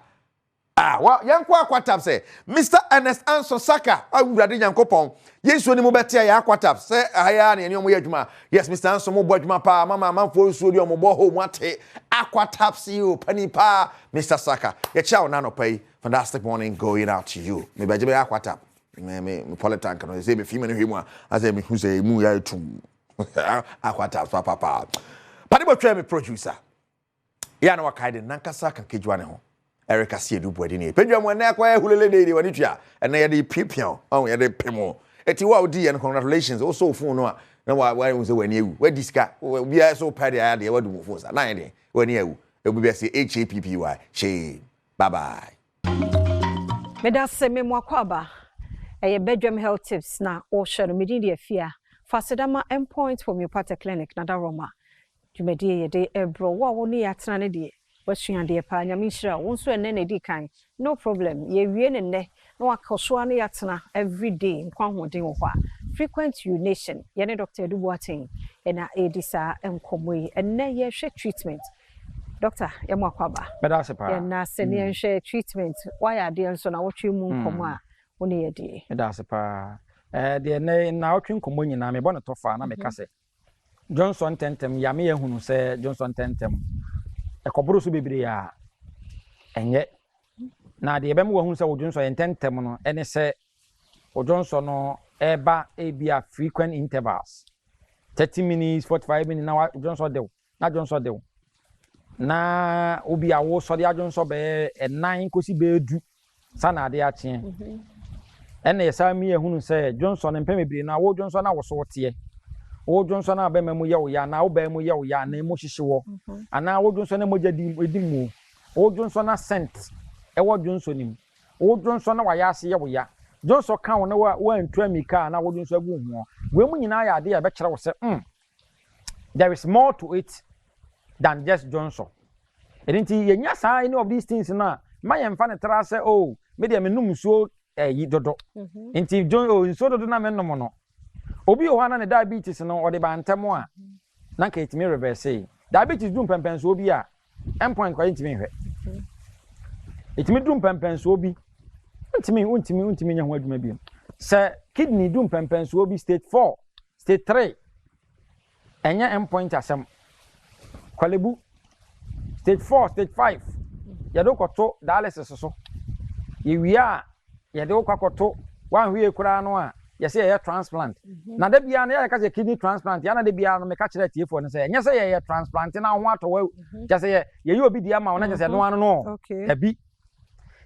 Well, young Quatap say, Mr. Ernest Anson Saka, I would have young coupon. Yes, when you better Aquatap, say, I and your Muyajma. Yes, Mr. Anson Mobojma Pa, Mamma, for studio Mobo, what Aquatap see you, penny pa, Mr. Saka. Your chow nano pay, fantastic morning going out to you. Maybe I Aquatap. Me Politan can say, if you mean him, as I who say, Muya to Aquatap, papa. Padibo Tremi producer. Yana Kaiden, Nankasa, and Kijuano. Erica see do body ni. Pedro mo na kwa hulele dey wani tua. And na ye dey pipion. Oh ye dey pemo. Eti wa odi and congratulations. Also phone no a. Na wa say wani ewu. We diska. We are so party aya dey wadu mo phone sa. Na ye dey wani ewu. E bu be say HAPPY. She. Bye bye. Meda se me mo akwaba. Eye Badwam health tips na o share me di afia. Fasedama endpoint homeopathic clinic na da Roma. Dwumadi ye dey ebro wa woni atena ne de. Wasuan de pa nyamishira wonso ene na di kan no problem ye wie ne ne no akoso ane yatena every day nkwa hoden wo kwa frequent urination ye ne Dr. Dubuatin ena edisa enkomoi ene ye hwe treatment doctor ye mo akwaba beda sepa ye na se ne hwe treatment why ade nso na wotwe mu nkomo a woni ye de beda sepa de ne na wotwe nkomo nyina me bɔ ne tofa na me kase Johnson tentem ya me ye hunu se Johnson tentem ekoburu so bebre ya enye na de ebem wo hu se Johnson ententem no ene se Johnson no eba ebia frequent intervals 30 minutes 45 minutes na Johnson de na Johnson de na obi awo so de Johnson be enan kosi be du sana de ache ene yesa mi ehunu se Johnson empem bebre na wo Johnson na wo so tie wo Johnson na be memu ye wo ya na wo be mu ye wo ya na emu hihye wo ana wo Johnson na moja di mu wo Johnson na scent e wo Johnson nim wo Johnson na wa ya ase ye wo ya Johnson kan wo na wa antu amika na wo Johnson agu ho we mu nyina ya de ya be kire wo se there is more to it than just Johnson edinti yenya sa any of these things na ma ye mfa ne tra se oh me de me num so yi dodo enti Johnson so dodo na me num no obi ohana ne diabetes no ode ba ntemo a na ka etimi reverse diabetes dum pempenso obi a endpoint kwa etimi hwe etimi dum pempenso obi untimi nya ho adwuma bi se kidney dum pempenso obi stage 4 stage 3 enya endpoint asem kwalebu stage 4 stage 5 yado koto dialysis so yewia yado kwakoto wan hwie kura no a yes ye transplant na de bia na ya ka kidney transplant ya na de bia no me ka kire tiefo no say nya say ye transplant na ho ato just say ye obi dia ma wona just no ano no ebi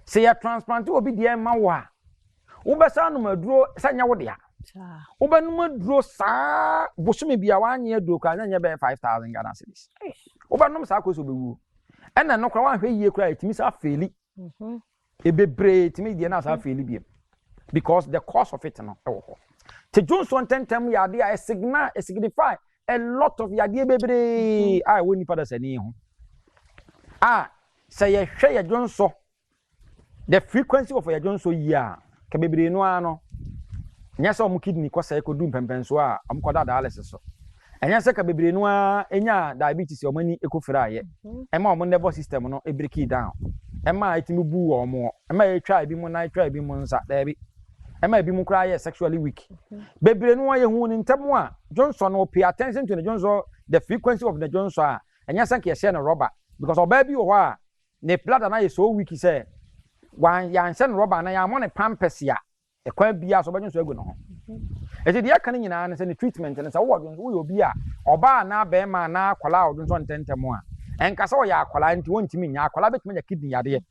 say ye transplant obi dia ma wa Ubesa no maduro sanya wo dia. Uba no maduro sa bosome bia wanye aduro kwa nya be 5000 Ghana cedis. Uba no sa akoso bewu. Ena no kwa wanhwe yie kura etimi sa feli. Ebebre etimi die na sa feli biem. Because the cost of it no ewo. Te Johnson tentem yade a signify a lot of yade bebre I woni pada sani ho. Say ye hwe ye Johnson. The frequency of your Johnson year ka bebre no ano. Nya se o mu kidney ko say ko du pempenso a am ko da dialysis so. Enya se ka bebre no a enya diabetes o mani ekofira ye. Ema o mo nervous system no e break it down. Ema itimi bu o mo. Ema ye twa bi mo na twa bi mo nsa da bi. Ema bi mu kra ye sexually weak. Bebre no ye hu ni ntemu a Johnson no pay attention to the Johnson, the frequency of the Johnson a enya se ka ye share no rubber because oba bi o ho a ne bladder na ye so weak say wan yan se no rubber na ya mo ne pampers ya e kwa bia so ba Johnson egu no ho. Eti dia kan nyina na se ne treatment na se wo obi a oba na be ma na akwala o Johnson tentemu a enkasa wo ya akwala nti wontimi nya akwala betuma nya kidney yade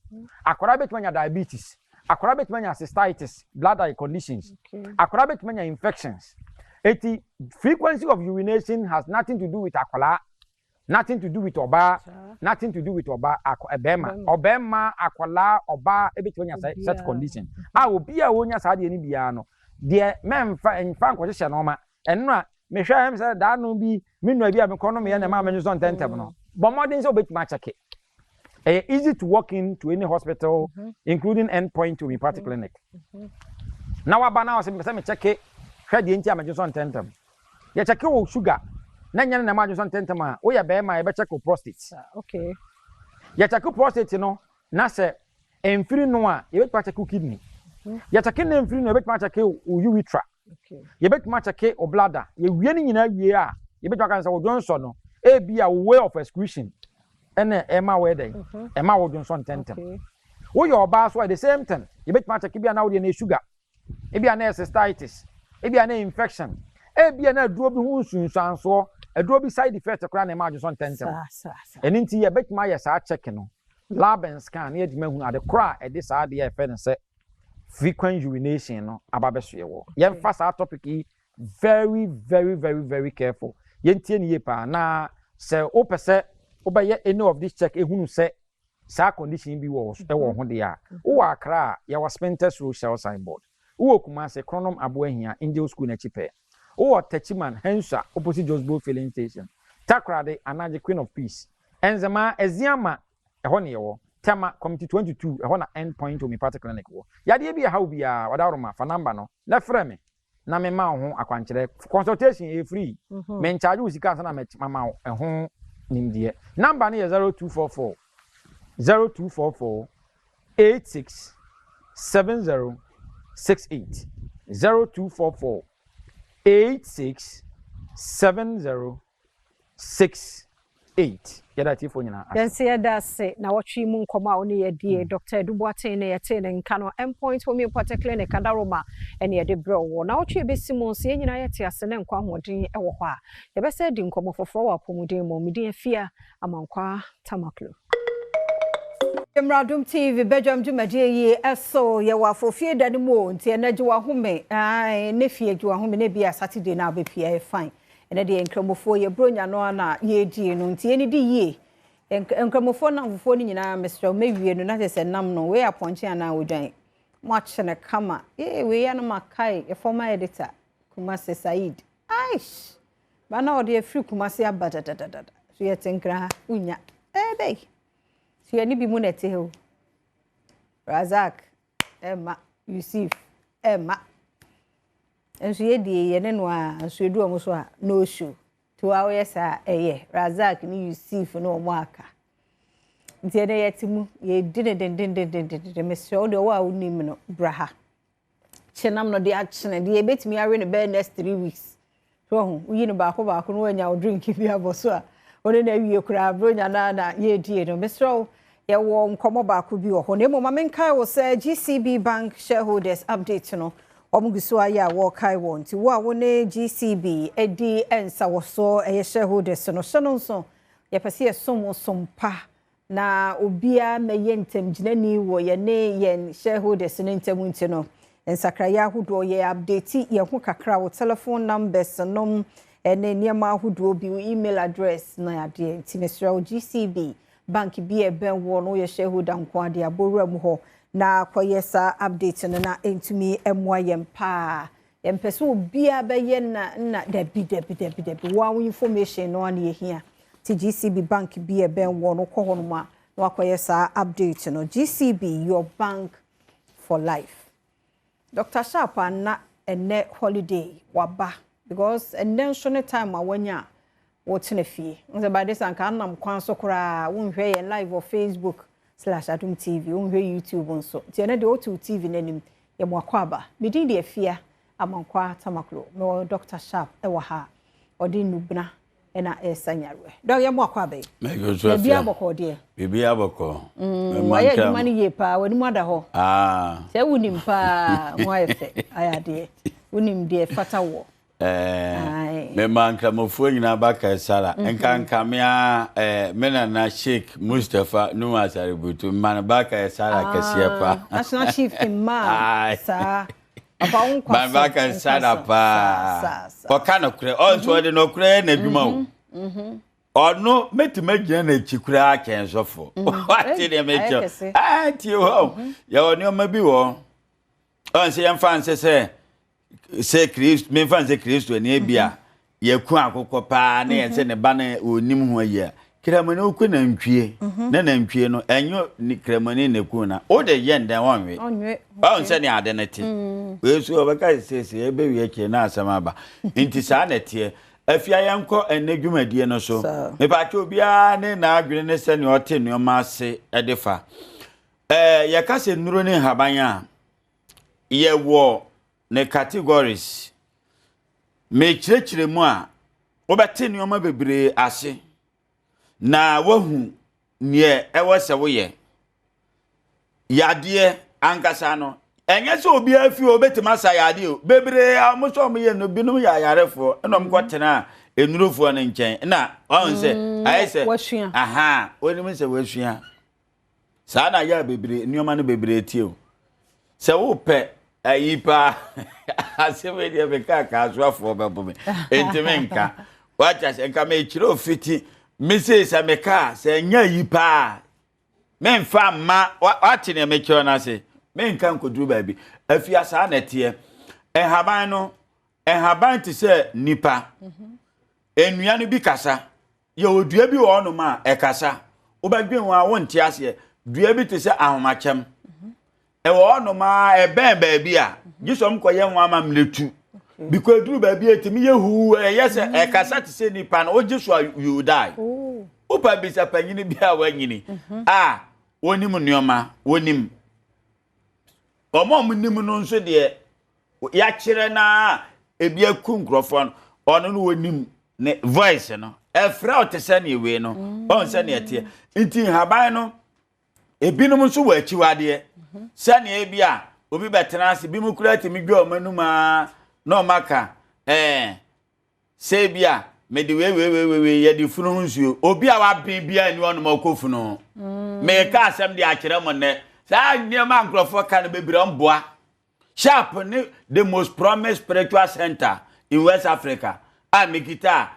akwala betuma nya diabetes akwala betuma nya cystitis bladder conditions akwala betuma nya infections. Eti frequency of urination has nothing to do with akwala, nothing to do with oba, nothing to do with oba obema akwala oba ebetuma nya such condition obi a wonya sa de ni bia no de memfa enfa nkohye no ma enno a mehwa am say da no bi menua bi a mekono me na ma menzo ntentem no but modern say obetuma check. Easy to walk in to any hospital, including endpoint to homeopathic clinic. Now about now, me check it. Head the entire Majuson tentum. You check your sugar. Nanya na Majuson tentama. Oh ya be my check prostate. Okay. You check prostate, you know. Na se enfiri no you bet check kidney. You check na enfiri no bet check urethra. Okay. You bet check o bladder. You wie ni nyina wie a you bet check say o Johnson no. E be a way of excretion. Ene ema we dey ema wo Johnson tentem wo your ba so at the same time you bet match bia na wo dey na sugar e bia na cystitis e bia na infection e bia na aduro bi hu sunsanso aduro bi side effect kra na ema Johnson tentem eni nti ye bet ma ye sa check no lab and scan ye dima hu ade kra e dey sa de ye fe ne se frequent urination no ababeso ye wo ye mfa sa topic yi very very very very careful ye ntie ni ye pa na se o pese obeye any of this check ehunu se sa condition bi wo ho de a wo akra ya was spenters social signboard wo kuma se chronom aboahia angel school na chipe wo tachiman hensa opposite Josbo filling station takrade anaje queen of peace enzema eziama eho ne wo tema committee 22 eho na endpoint homeopathic clinic wo yade bi ha obi a wadaroma fa number no na frɛ me na me ma ho akwankyere consultation e free me charge usika na me mama ho nimdie number ni 0244 867068 0244 867068 yada tifo nyina yanse yada se na watwi mu nkoma oni yedie Dr. Edubuaten na yete ne nka no endpoint homeopathic clinic Adaroma ene yede bro wo na watwi ebesimu se nyina yete ase ne nkwa hoden ewo ho a yebese di nkomo foforo wa pomuden mo midin afia amankwa tamaklo Adom TV Badwam jumadie yi eso ye wa fofie dane mo nti enaje wa home ne fie je wa home ne bia Saturday na abepia fine ene de enkramofo ye bronya no na ye die no nti eni di ye enkramofo na fofo ni nyina Mr. Mewie no na se nam no we aponche ana odwan mo achene kama we ya no makai e former editor Kumase Said aish bana ode afri Kumase abadadadada so ye tenkra unya dey so ye ni bi mu nete he Razak Emma Yusuf Emma enso ye die ye ne no a enso edu omo so a no show to awo yesa eye Razak ni Yusuf no omo aka ntie ne yetimu ye dindindindindindindin mesro de wa unim no braha chenam no de achene de ye betimi awe ne be next 3 weeks so hu uyi no ba ko no anya o drink bi aboso a one na wie kura bronya na ye die no mesro ye wo nkomo ba ko bi wo ho ne mo ma menkai wo say GCB Bank shareholders update no omugusu aya wo kai won ti wo a wo ne GCB edi ensa wo so eye shareholders no hye so ye pese ye sompa na obia meye ntem ginani wo ye ne yen shareholders no ntem nti no Ensakraya ahodoɔ ye update ye ho kakra wo telephone numbers nom ene niema ahodoɔ bi email address na ade ntimesra GCB bank bi ben wo no ye shareholder nko ade abowura mu ho na koye sa update no na entumi emwa yempa yempese obia be ye na debi wa information no ane hia ti GCB bank bi ben wo no ko hono ma na koye sa update no GCB your bank for life. Dr. Sharp na ene holiday waba because ene time awanya wotene fie. Nze by this anka anam kwan so kra wonhwe ye live on Facebook/Adom TV, wonhwe YouTube nso. Ti ene de O2 TV nanim ye mo akwaba. Medin de afia amankwa tamaklo. No Dr. Sharp e wa ha. Odi nubna ena esanyarwe. Do ye mo akwaba yi. Bia aboko de. Bia aboko. Waye dwumani ye pa wani mu ada ho. Se wunim pa mo ayefe ayade. Wunim de fata wo. Me manka mofo nyina baka sala enka mea mena na Sheikh Mustafa Numa Saributu man baka sala kasiye pa national chief imam sa apa unkwa man baka sala pa o kana kure on so de no kure na dwuma o ono metima gina na chikura akensofo what dey make ti ho ya oni o ma bi wo on se yemfa nse se Christ me fan se Christo na bia ye ku akokọ pa na ye se ne ba na onim ho ye kramani oku na ntwie na ntwie no enyo ni kramani na ku na o de ye ndan wanwe on se ne ade na ti we so obaka se ebe wi eke na asama ba nti sa na tie afia yanko enadwumadie no so me pa ke obia ne na adwene ne se ne ote ne ma ase edefa ye ka se nuro ne haban a ye wo ne categories me chirechire mu a obete nioma bebre ase na wahu nie ewo se wo ye yade ankasa no enye se obi afi obete masa yade o bebre amuso mo ye no binum ya yarefo enom kwotena enurofo ne nchen na on se ayese aha oni se wasua sa na ya bebre nioma no bebre tie o se wo pe ayipa aseme dia beka ka so afo bebo entimenka wacha se nka me chiro fiti mese se meka se nya yipa memfa ma wati ne me chiro na se menka nkoduru ba bi afia sa na tie enhaban no enhaban ti se nipa enua no bi kasa ye odua bi wo no ma ekasa obadwen wa wonti ase dua bi ti se ahomachem ewo no ma eben baabi a gisom koye nwa ma mletu because duru baabi etimi yehu yese ekasa ti se nipa na ojesu you die opa bisa panyini bia wanyini wonim nneoma wonim omom nim no nso de ya kire na ebia ku nkrofon ono no wonim ne voice no efra otese na ewe no on se na etie nti haban no ebinum nso wa achiwade sani ebia obi betenase bi mu kura timi dwa omanu ma no maka se bia me de we ye di funu nsuo obi a wa bin bia ni onu makofunu me ka asem de akere mo ne sa niema nkrofo ka no bebre mboa sharp ni the most promised spiritual center in West Africa amekita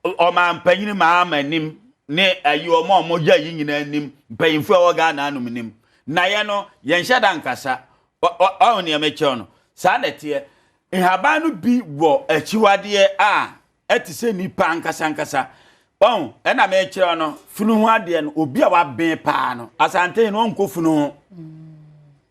o ma mpanyini ma amanim ne ayi o mo ja yi nyina anim mpanyinfo a woga na anum nim na ye no ye nhada nkasa o ne emeche no sa na tie nhaban no bi wo achiwade a etise nipa nkasa on e na me kire no funu ho ade no obi a wa ben pa no asante no nkofunu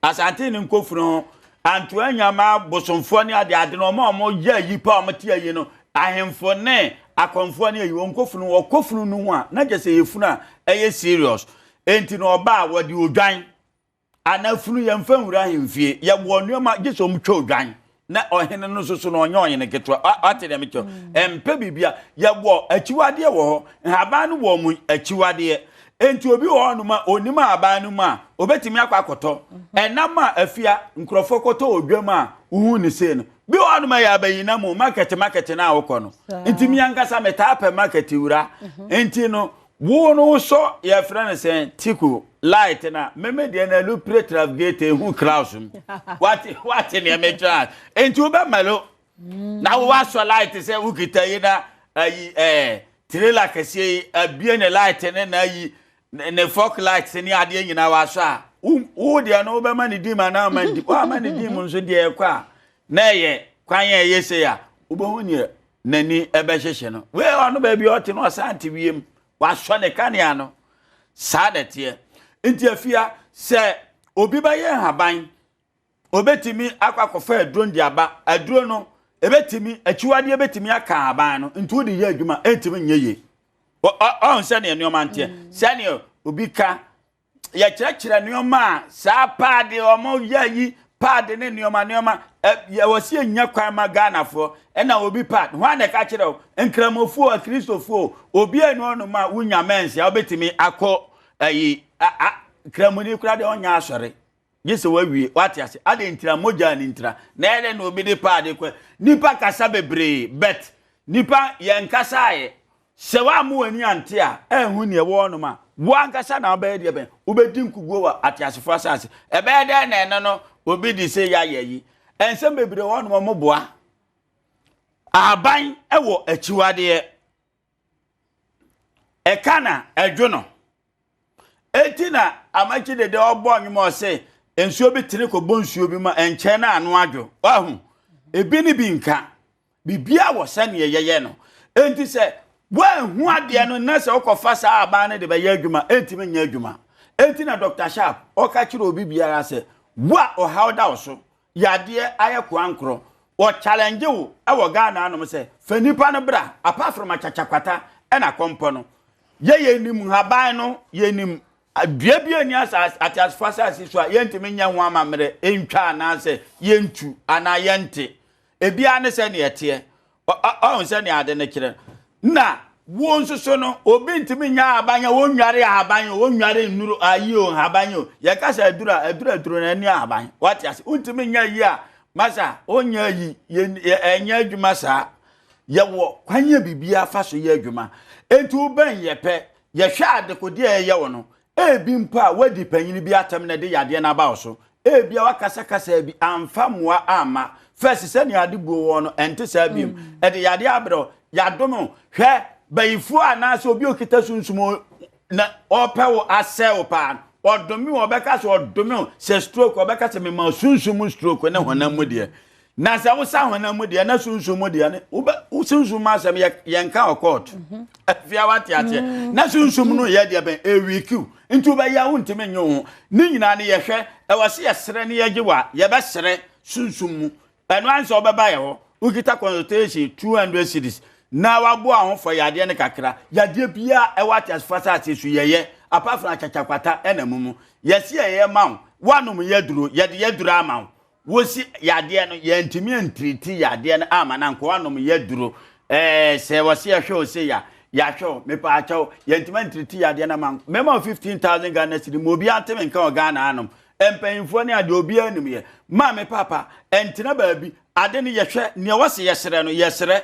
asante ni nkofunu antu anyama bosomfo ne ade no mo ya yipa o mate ayi no ahemfo ne akonfo ne ayi nkofunu wo kofunu no a na gese yefunu a eye serious enti no oba wodi odwan anafunu yemfa nwura ahemfie ye wo nneoma gese omtwa odwan na ohene no so no onye onye ne ketwa atede mecho empe bibia ye wo achiwade wo ho haban no wo mu achiwade enti obi wo no ma onima haban no ma obetimi akwakoto enama afia nkrofo koto odwam a uhu ni se no bi wo no ma ya bayina mu market na awoko no enti mi ankasa meta pe market wura enti no wo no so ye frane se tiku light na meme de na lu pretraf gate hu krausum what in me trans enti oba malo na wo so light say ukita yi na ayi trailer kese abie ne light ne na yi ne fog light ne ade nyina wa so a wo de na oba mani di ma na mani wa mani di mu nso de ekwa na ye kwan ye yese ya oba hu ne nani ebe hyehye no we ono ba bi ote no asante wiem wa so ne kanea no sadete nti afia se obi ba ye haban obetimi akwakofa aduro ndi aba aduro no ebetimi achiwade ebetimi aka haban no nti odi ye adwuma entimi nyeye on se ne nneoma nte se ne obi ka ya kyerɛkyerɛ nneoma sa paade omo yayi paade ne nneoma ya wasi nya kwan ma Ghanafo na obi paade ho na ka kyerɛ nkramofuo Kristofo obi enu onu ma wunya mense obetimi akọ ayi kramuni kura de onya asore yese wawie wati ase ade ntira moja ni ntira na ele na obi de paade kwa nipa kasa bebre bet nipa ye nkasa aye se wa mu ani ante a ehun ne wo no ma wo ankasa na oba de ben obedi nkuguo wa atiasefo asase ebe de na ene no obi di se ya yeyi ensem bebre wo no mo boa aban ewo achiwade e kana edwono etina amachi de obo nwumo se ensuo bi tene ko bonsuo bi ma enche na anu adwo wahu ebi ni bi nka bibia wo sane yeye no enti se hu ade no na se okofa sa aba ne de be ye adwuma entimi nya adwuma enti na Dr. Sharp oka kire obi biara se wa o hawda wo so yade aye kwankro o challenge wo e wo Ghana anom se fanipa no bra apart from achachakwata e na kompo no ye nim haban no ye nim aduabia ni asa atasfasa so yentimi nya ho amamre entwa na se yentu ana yente ebia ne se ne yete o se ne ade ne kire na wo nsoso no obi ntimi nya abanya wo nware abanya wo nware nuru ayi o abanya ye kasa adura na ni abanya what yas untimi nya yi a masa onya yi enya adwuma sa ye wo kwanya bibia fa so ye adwuma entu ben ye pe ye hwa adekodi ye wo no ebi mpa wadi panyini bi atam na de yade na ba so ebi wakasa kasa bi amfa moa ama first se ne ade buo wo no ente sa bi e de yade abro yadomo hwe bayifu anase obi okita sunsumo na opewo asewo pa odomi obeka so odomi se stroke obeka se me ma sunsumu stroke na honam mu de na se wo sa honam mu de na sunsumu de ne wo sunsumu asem ye nka okot afia wati ate na sunsumu no ye de ben ewiku ntu ba ya wontime nyo ni nyina ne ye hwe e wase ye sere ne ye giwa ye be sere sunsumu enu anse obeba ye ho ukita consultation 200 cedis na wabo ahofo yade ne kakra yade bia e wati asfasa ate su yeye apart from achachakwata ena mumu yesi yeye mawo wanum yeduro yede yeduro amawo wosi yade no ye ntimi antriti yade no ama na nko wanum yeduro se wase ye hwe ose ya hwe me pa achawo ye ntimi antriti yade na man mema 15,000 Ghana cedi mo bia ateme nka o Ghana anom empanyimfo ne ade obi anim ye ma me papa entina baabi ade ne ye hwe ne wase ye sere no ye sere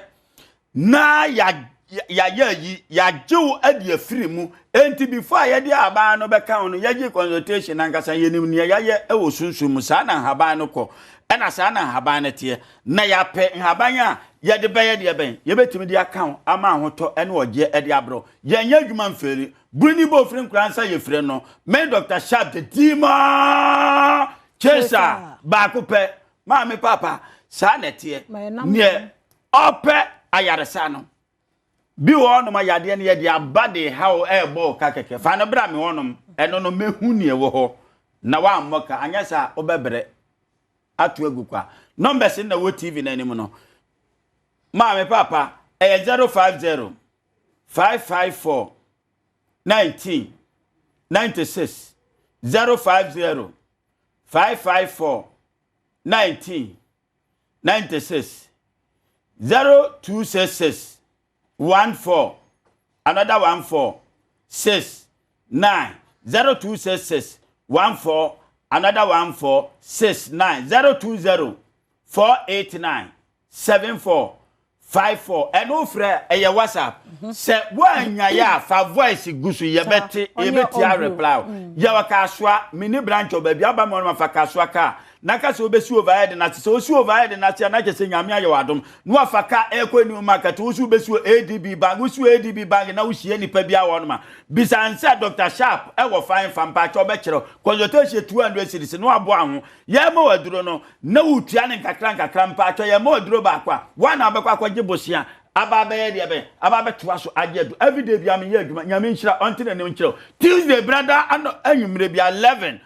na ya jew adi afiri mu enti before ya di aba no beka no ya gi consultation ankasa yenim ne ya ye ewo sunsum sa na haban no ko ena sa na haban ne te na ya pe haban a ya de be ya de ben ye betimi di account ama hoto ene oje edi abro ya nya adwuma mferi bruni bo firi nkransa ye firi no me Dr. Sharp de Tima Chesa ba ko pe ma me papa sa na te ne ope ayaresa no bi wonom ayade ne ye abade how ebo ka keke fa no bra me wonom eno no mehu ne wo ho na wa ammoka anyasa obebre atu agukwa numbers na wo TV na anim no ma me papa 050 554 19 96 050 554 19 96 0266 14 another 14 6 9 0266 14 another 14 6 9 020 489 74 54 and no frɛ ɛyɛ WhatsApp sɛ woanya ya fa voice gusu yɛbɛte reply ya wakaswa mini branch obabi aba mo no fa kaswa ka na ka se obesi overhead na se osi overhead na se na ke se nyame aye wadom no afaka ekoni market osi obesi ADB bank osi ADB bank na wohie nipa bia wo no ma bisansa Dr Sharp e wo fine fam pa cha obekere consultation 200 series no abo aho ye ma waduro no na wutua ne nkakra mpa cha ye ma waduro ba akwa wana abekwa akwaje bosia ababe de be ababe toa so ajedu everyday bia me ye adwuma nyame nhyira onte ne nkyerɛ Tuesday brother ano anwumre bia 11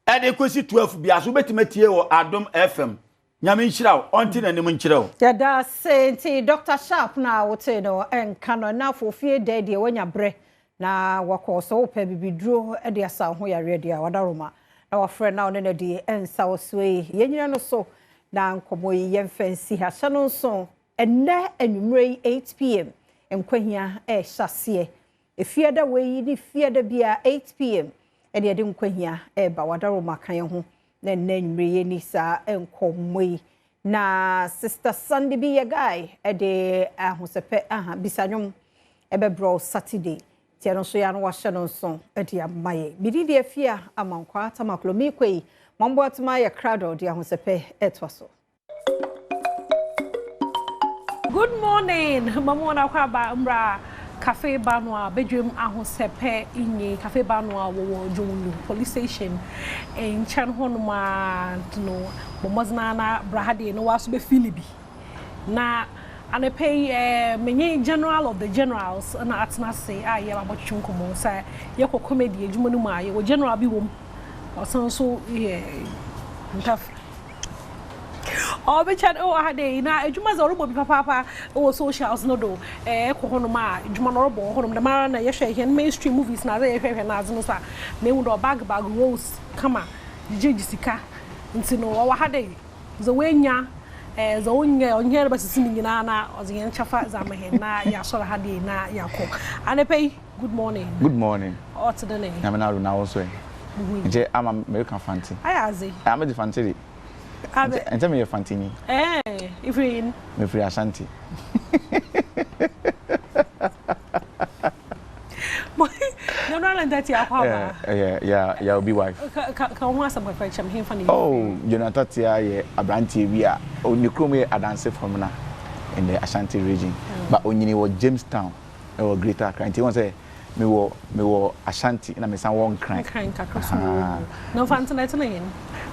ede kosi 12 bia so betimatie wo Adom FM nyame nhyira onte ne nkyerɛ o yada senti Dr Sharp na wote no enka no na fofie de wanya bre na wakoso opa bibiduro ede asa ho yare de wadaroma na wafre na one ne de ensa osue yenyina no so na nkomo yemfansi ha hye no so enne anwumre 8 pm enkwahia hyase efiada we ni fiada bia 8 pm ede ede nkwahia ba wadaroma kan ho na enne anwumre ye ni sa enkomo na sister Sunday be a guy ede ahosepe bisanwom ebebro Saturday tiano so ya no wahye no so ede amaye bididi afia amankwa tamaklomi kwei mambo atuma ya crowd de ahosepe etwaso. Good morning, Mamona Kwaba Mbra Cafe Banwa, Badwam Ahosepe Inye, Cafe Banwa, Jolu, Police Station, in Chanhonuma, no, Bomazana, Brahadi, no was be Philippe. Na, and I pay many general of the generals, and at Nasi, I am about Chunkomo, say, Yako comedy, Jumanuma, you general be wom, or so, yeah, tough. Oh, be chat oh hade na adwuma za robo bi papa o socials no do ko hono ma adwuma no robo hono da mara na ye hwe mainstream movies na za ye hwe na azu no sa me wu do bag rose kama jeje sika nti no wa hade za wenya za wonya onye ba sisi nyina na oze yen chafa za ma he na ya soro hade na yakọ anepe good morning oh to the name na na also je am American fancy ayaze am the fancy and tell me your Fantini. If you're in. Me free Ashanti. No, no, that's your father. Yeah, you'll be wife. Can one some question him funny. Oh, Jonathan Tia, a brand TV, only Chrome a dance from now in the Ashanti region. But when you were Jamestown, or Greater Accra, and say, me were Ashanti, and I'm saying one crank. No Fantini.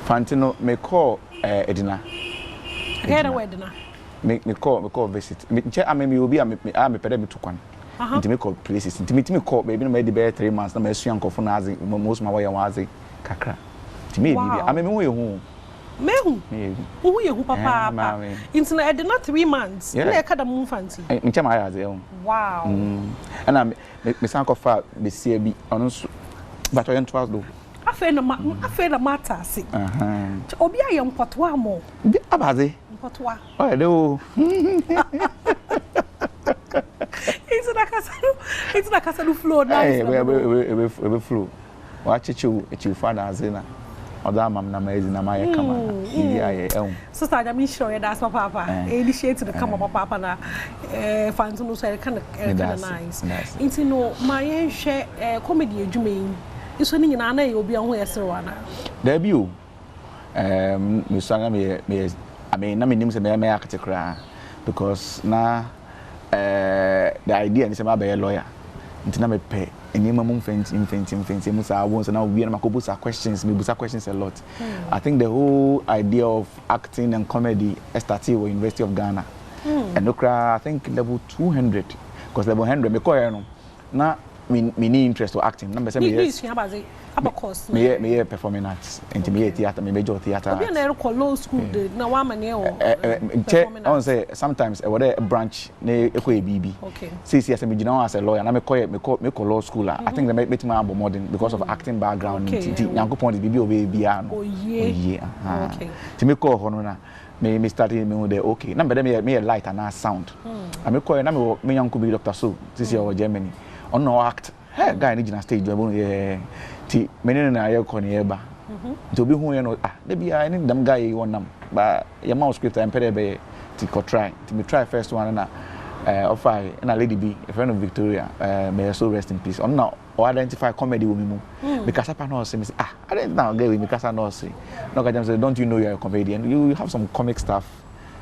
Fantino me call Edina. Get away Edina. Me call visit. Me will be me pede to kwan. Nti me call places. Nti me call baby no me dey 3 months na me suan kofo na azi most my way wazi kakra. Nti me bi me wo ye hu. Me hu. Wo ye hu papa. Nti na Edina 3 months. Na e kada mu fanti. Nti ma ya azi hu. Wow. And me san kofa be see bi ono so but o yen twas do. Afei na mata si. Obi ayem potwa mo. Bi abaze. Potwa. Oh, do. It's na kasa no flow na. We flow. Wa chichu e father azena. Oda mam na maize na maye kama. Iya ye Sister Jami show that's papa. Initiate the kama papa na fans no so kind nice. Into no my share comedy adwuma iso ni nyina na ye obi an ho yesere na da bi o me sanga me I mean na me nim se me architect because na the idea ni se ma be lawyer ntina me pe enima mum fancy mu sa won so na obi na makobusa questions me busa questions a lot. I think the whole idea of acting and comedy started with University of Ghana and I think level 200 because level 100 me ko no na me need interest to acting number 7 years me performing arts and me theater me major theater obi na e low school na wa mane o on say sometimes a branch na ekọ ebibi see as me gina as a lawyer na me call law school I think they make me able modern because of acting background yankopon bibi obi bia no okay ti me call hono na me started me there okay na me light and sound I me call na me yanko bi Dr. So this year Germany on no act hey guy ni gina stage we yeah ti menene na ye ko ne eba to bi hu ye no de bia ni dam guy wonam ba ya ma script am pere be to try. To me try first one na offer and a lady be a friend of Victoria, may her soul rest in peace. On now or identify comedy with me because I know say I didn't now get with me because I know say no guy say don't you know you're a comedian? You have some comic stuff.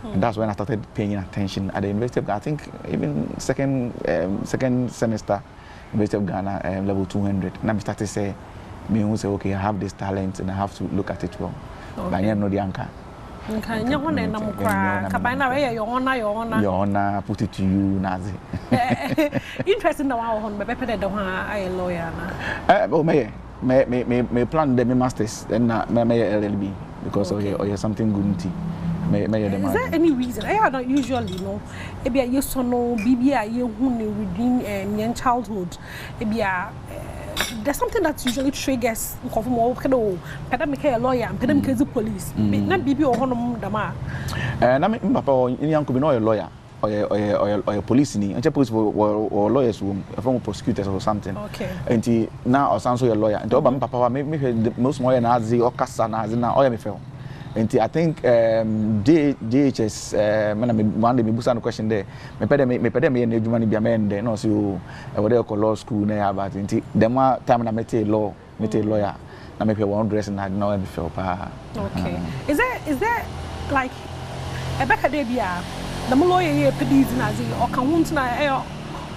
And that's when I started paying attention at the University of Ghana. I think even second semester, University of Ghana, level 200. And I started to say, me who say, okay, I have this talent and I have to look at it well. But I know the anchor. Okay, you want to know Kabana, your honor, put it to you, Nazi. Interesting now, I'm a lawyer. Oh, may plan the masters and may LLB because or something good. Is there any reason? I don't usually know. Maybe I used to know BBI within young childhood. Maybe there's something that usually triggers pandemic lawyer and pandemic police. Not BB or honor dama. And I mean, Papa, young could be no lawyer or police and police or lawyers from prosecutors or something. Okay. And now or sounds a lawyer. And Papa, maybe most more Nazi or Casa Nazi now or me fell. And I think DHS one day me busa no question there me pede me na adwuma ni bia me ende no so what they call law school na about nti dem time na mete lawyer na me pe one dress na na me feel pa. Okay. Is there like a back day bia the lawyer here pedis na zi or kan hunt na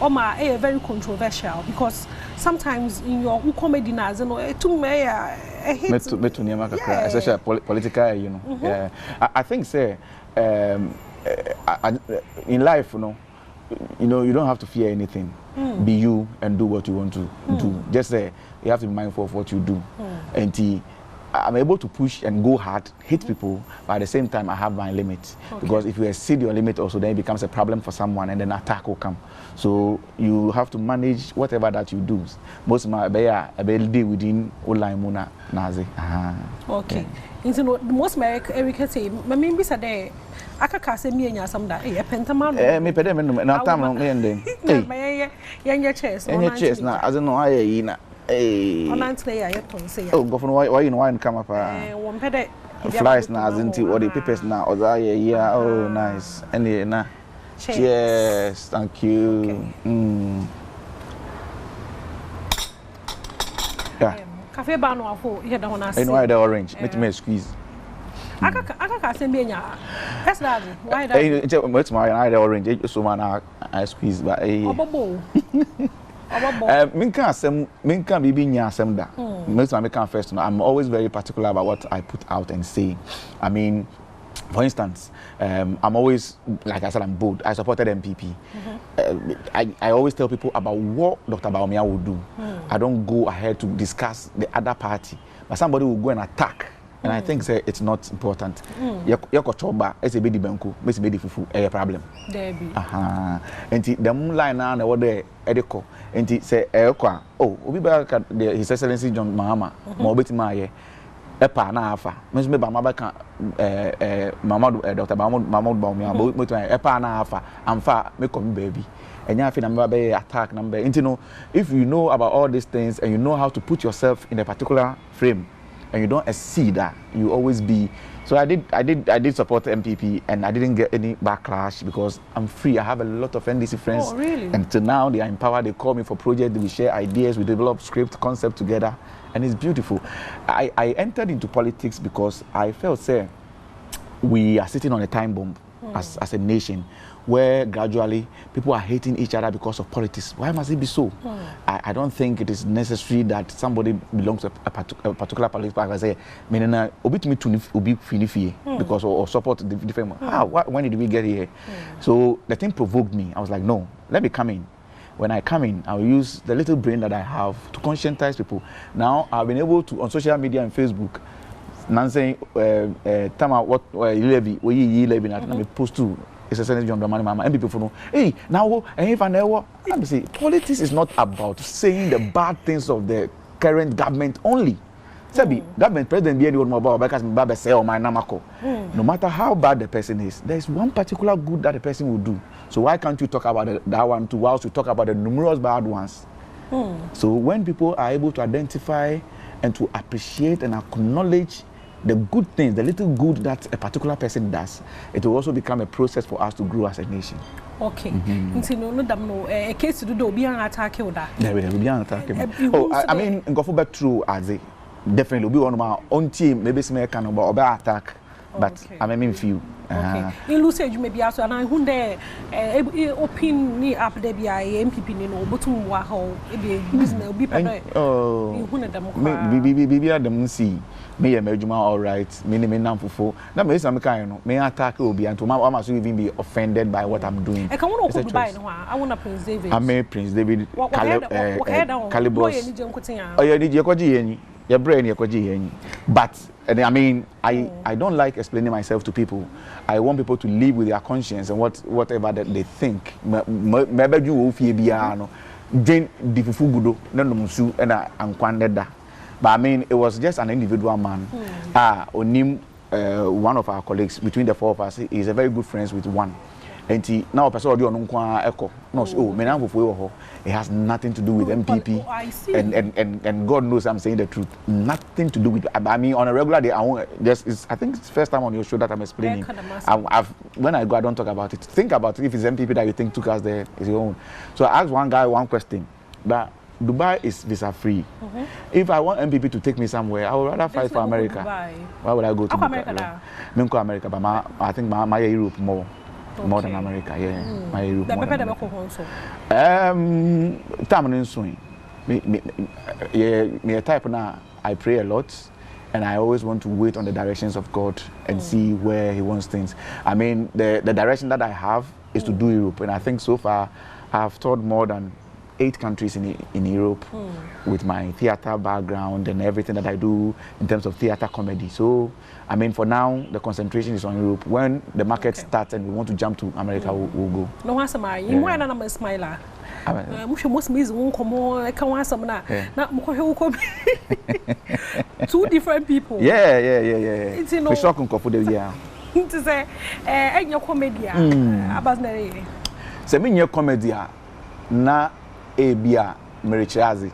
or ma very controversial because sometimes in your comedy na zi no etum especially political, you know. Yeah. I think, say, in life, you know, you don't have to fear anything. Be you and do what you want to do. Just say you have to be mindful of what you do. And I'm able to push and go hard, hit people, but at the same time, I have my limits. Okay. Because if you exceed your limit, also then it becomes a problem for someone, and then attack will come. So you have to manage whatever that you do. Most of my ability within online Nazi. Okay. Yeah. Most America say, "My members are there. I can't say me and some that. Eh, pentamano. Me pede me no time no me ende. Hey, your chest. Your chest na. As no I na. Hey. Oh, go from why you know why come up? Flies na azinti or the papers na or yeah. Oh, nice. And na. Cheers. Thank you. Okay. Yeah. Cafe Badwam for you don't want to. I know the orange. Let me squeeze. I can't say me. That's that. Why that? It's my the orange. So man, I squeeze, but Minka bibi nya asem da. Most of my first, I'm always very particular about what I put out and say. I mean, for instance, I'm always, like I said, I'm bold. I supported MPP. I always tell people about what Dr. Baumia will do. I don't go ahead to discuss the other party, but somebody will go and attack. And I think it's not important. Yokochoba, it's a bit banku, it's a bit fufu, a problem. There be. And the moonlight now, what they ediko, and he say, oh, we back at His Excellency John Mahama, Mobit Maye, Epa na afa. Must be Bama Mama, Dr. Mahmoud Baumia, Epa na afa, and far, make come baby. And you have to attack number. And you know, if you know about all these things and you know how to put yourself in a particular frame, and you don't exceed that, you always be. So I did support MPP, and I didn't get any backlash because I'm free. I have a lot of NDC friends. Oh, really? And till now they are empowered. They call me for projects. We share ideas. We develop script concept together, and it's beautiful. I entered into politics because I felt, say, we are sitting on a time bomb as a nation, where gradually people are hating each other because of politics. Why must it be so? I don't think it is necessary that somebody belongs to a particular political party. I say, because or support the different. When did we get here? So the thing provoked me. I was like, no, let me come in. When I come in, I'll use the little brain that I have to conscientize people. Now I've been able to, on social media and Facebook, saying, Tama, what E-Levy, E-Levy, and post to. It's a John Dramani Mama, and people know, hey, now, and if I know, I'm saying, politics is not about saying the bad things of the current government only. Sabi, government president be anyone more about because Baba say or my namako. No matter how bad the person is, there is one particular good that the person will do. So why can't you talk about that one too, whilst you talk about the numerous bad ones? So when people are able to identify and to appreciate and acknowledge the good things, the little good that a particular person does, it will also become a process for us to grow as a nation. Okay. Until no damn no a case to do be an attack with that. There will be an attack. Oh, I mean, go for back true as a definitely be one of my own team, maybe some kind of attack, but I mean few. Okay. In Lucid, you may be also, and I who there open me up there be I MPP no, but wow, it be business will be oh, be them see. Me a major all right, me fufu. That means I'm kind of me attack will be and to my must even be offended by what I'm doing. I can't want to buy no. I want to Prince David. I may Prince David Calibos. Oh, you need your koji your brain your koji. But I mean I don't like explaining myself to people. I want people to live with their conscience and whatever that they think. Maybe you will feel biano. Jane di fufu gudo no musu and I'm kwandeda. But I mean, it was just an individual man. Onim, one of our colleagues, between the four of us, is a very good friends with one. And he now person do onunkwa echo. No, oh, menang fufu it has nothing to do with MPP. And God knows I'm saying the truth. Nothing to do with. I mean, on a regular day, I think it's the first time on your show that I'm explaining. When I go, I don't talk about it. Think about it. If it's MPP that you think took us there, it's your own. So I asked one guy one question. That Dubai is visa free. If I want MPP to take me somewhere, I would rather fight for America. Why would I go to America? America, but I think my Europe more than America. Yeah, my Europe. Tamanin swing. Me a type now. I pray a lot, and I always want to wait on the directions of God and see where He wants things. I mean, the direction that I have is to do Europe, and I think so far I have taught more than 8 countries in Europe with my theater background and everything that I do in terms of theater comedy. So, I mean, for now, the concentration is on Europe. When the market starts and we want to jump to America, we'll go. No, what's my? You want to smile? Most won't come on. I can't want some now. Two different people. Yeah. It's no. Shocking for the year. To say, and your comedy. Abasnary. Say, me your comedy. Na Abia Merichazi.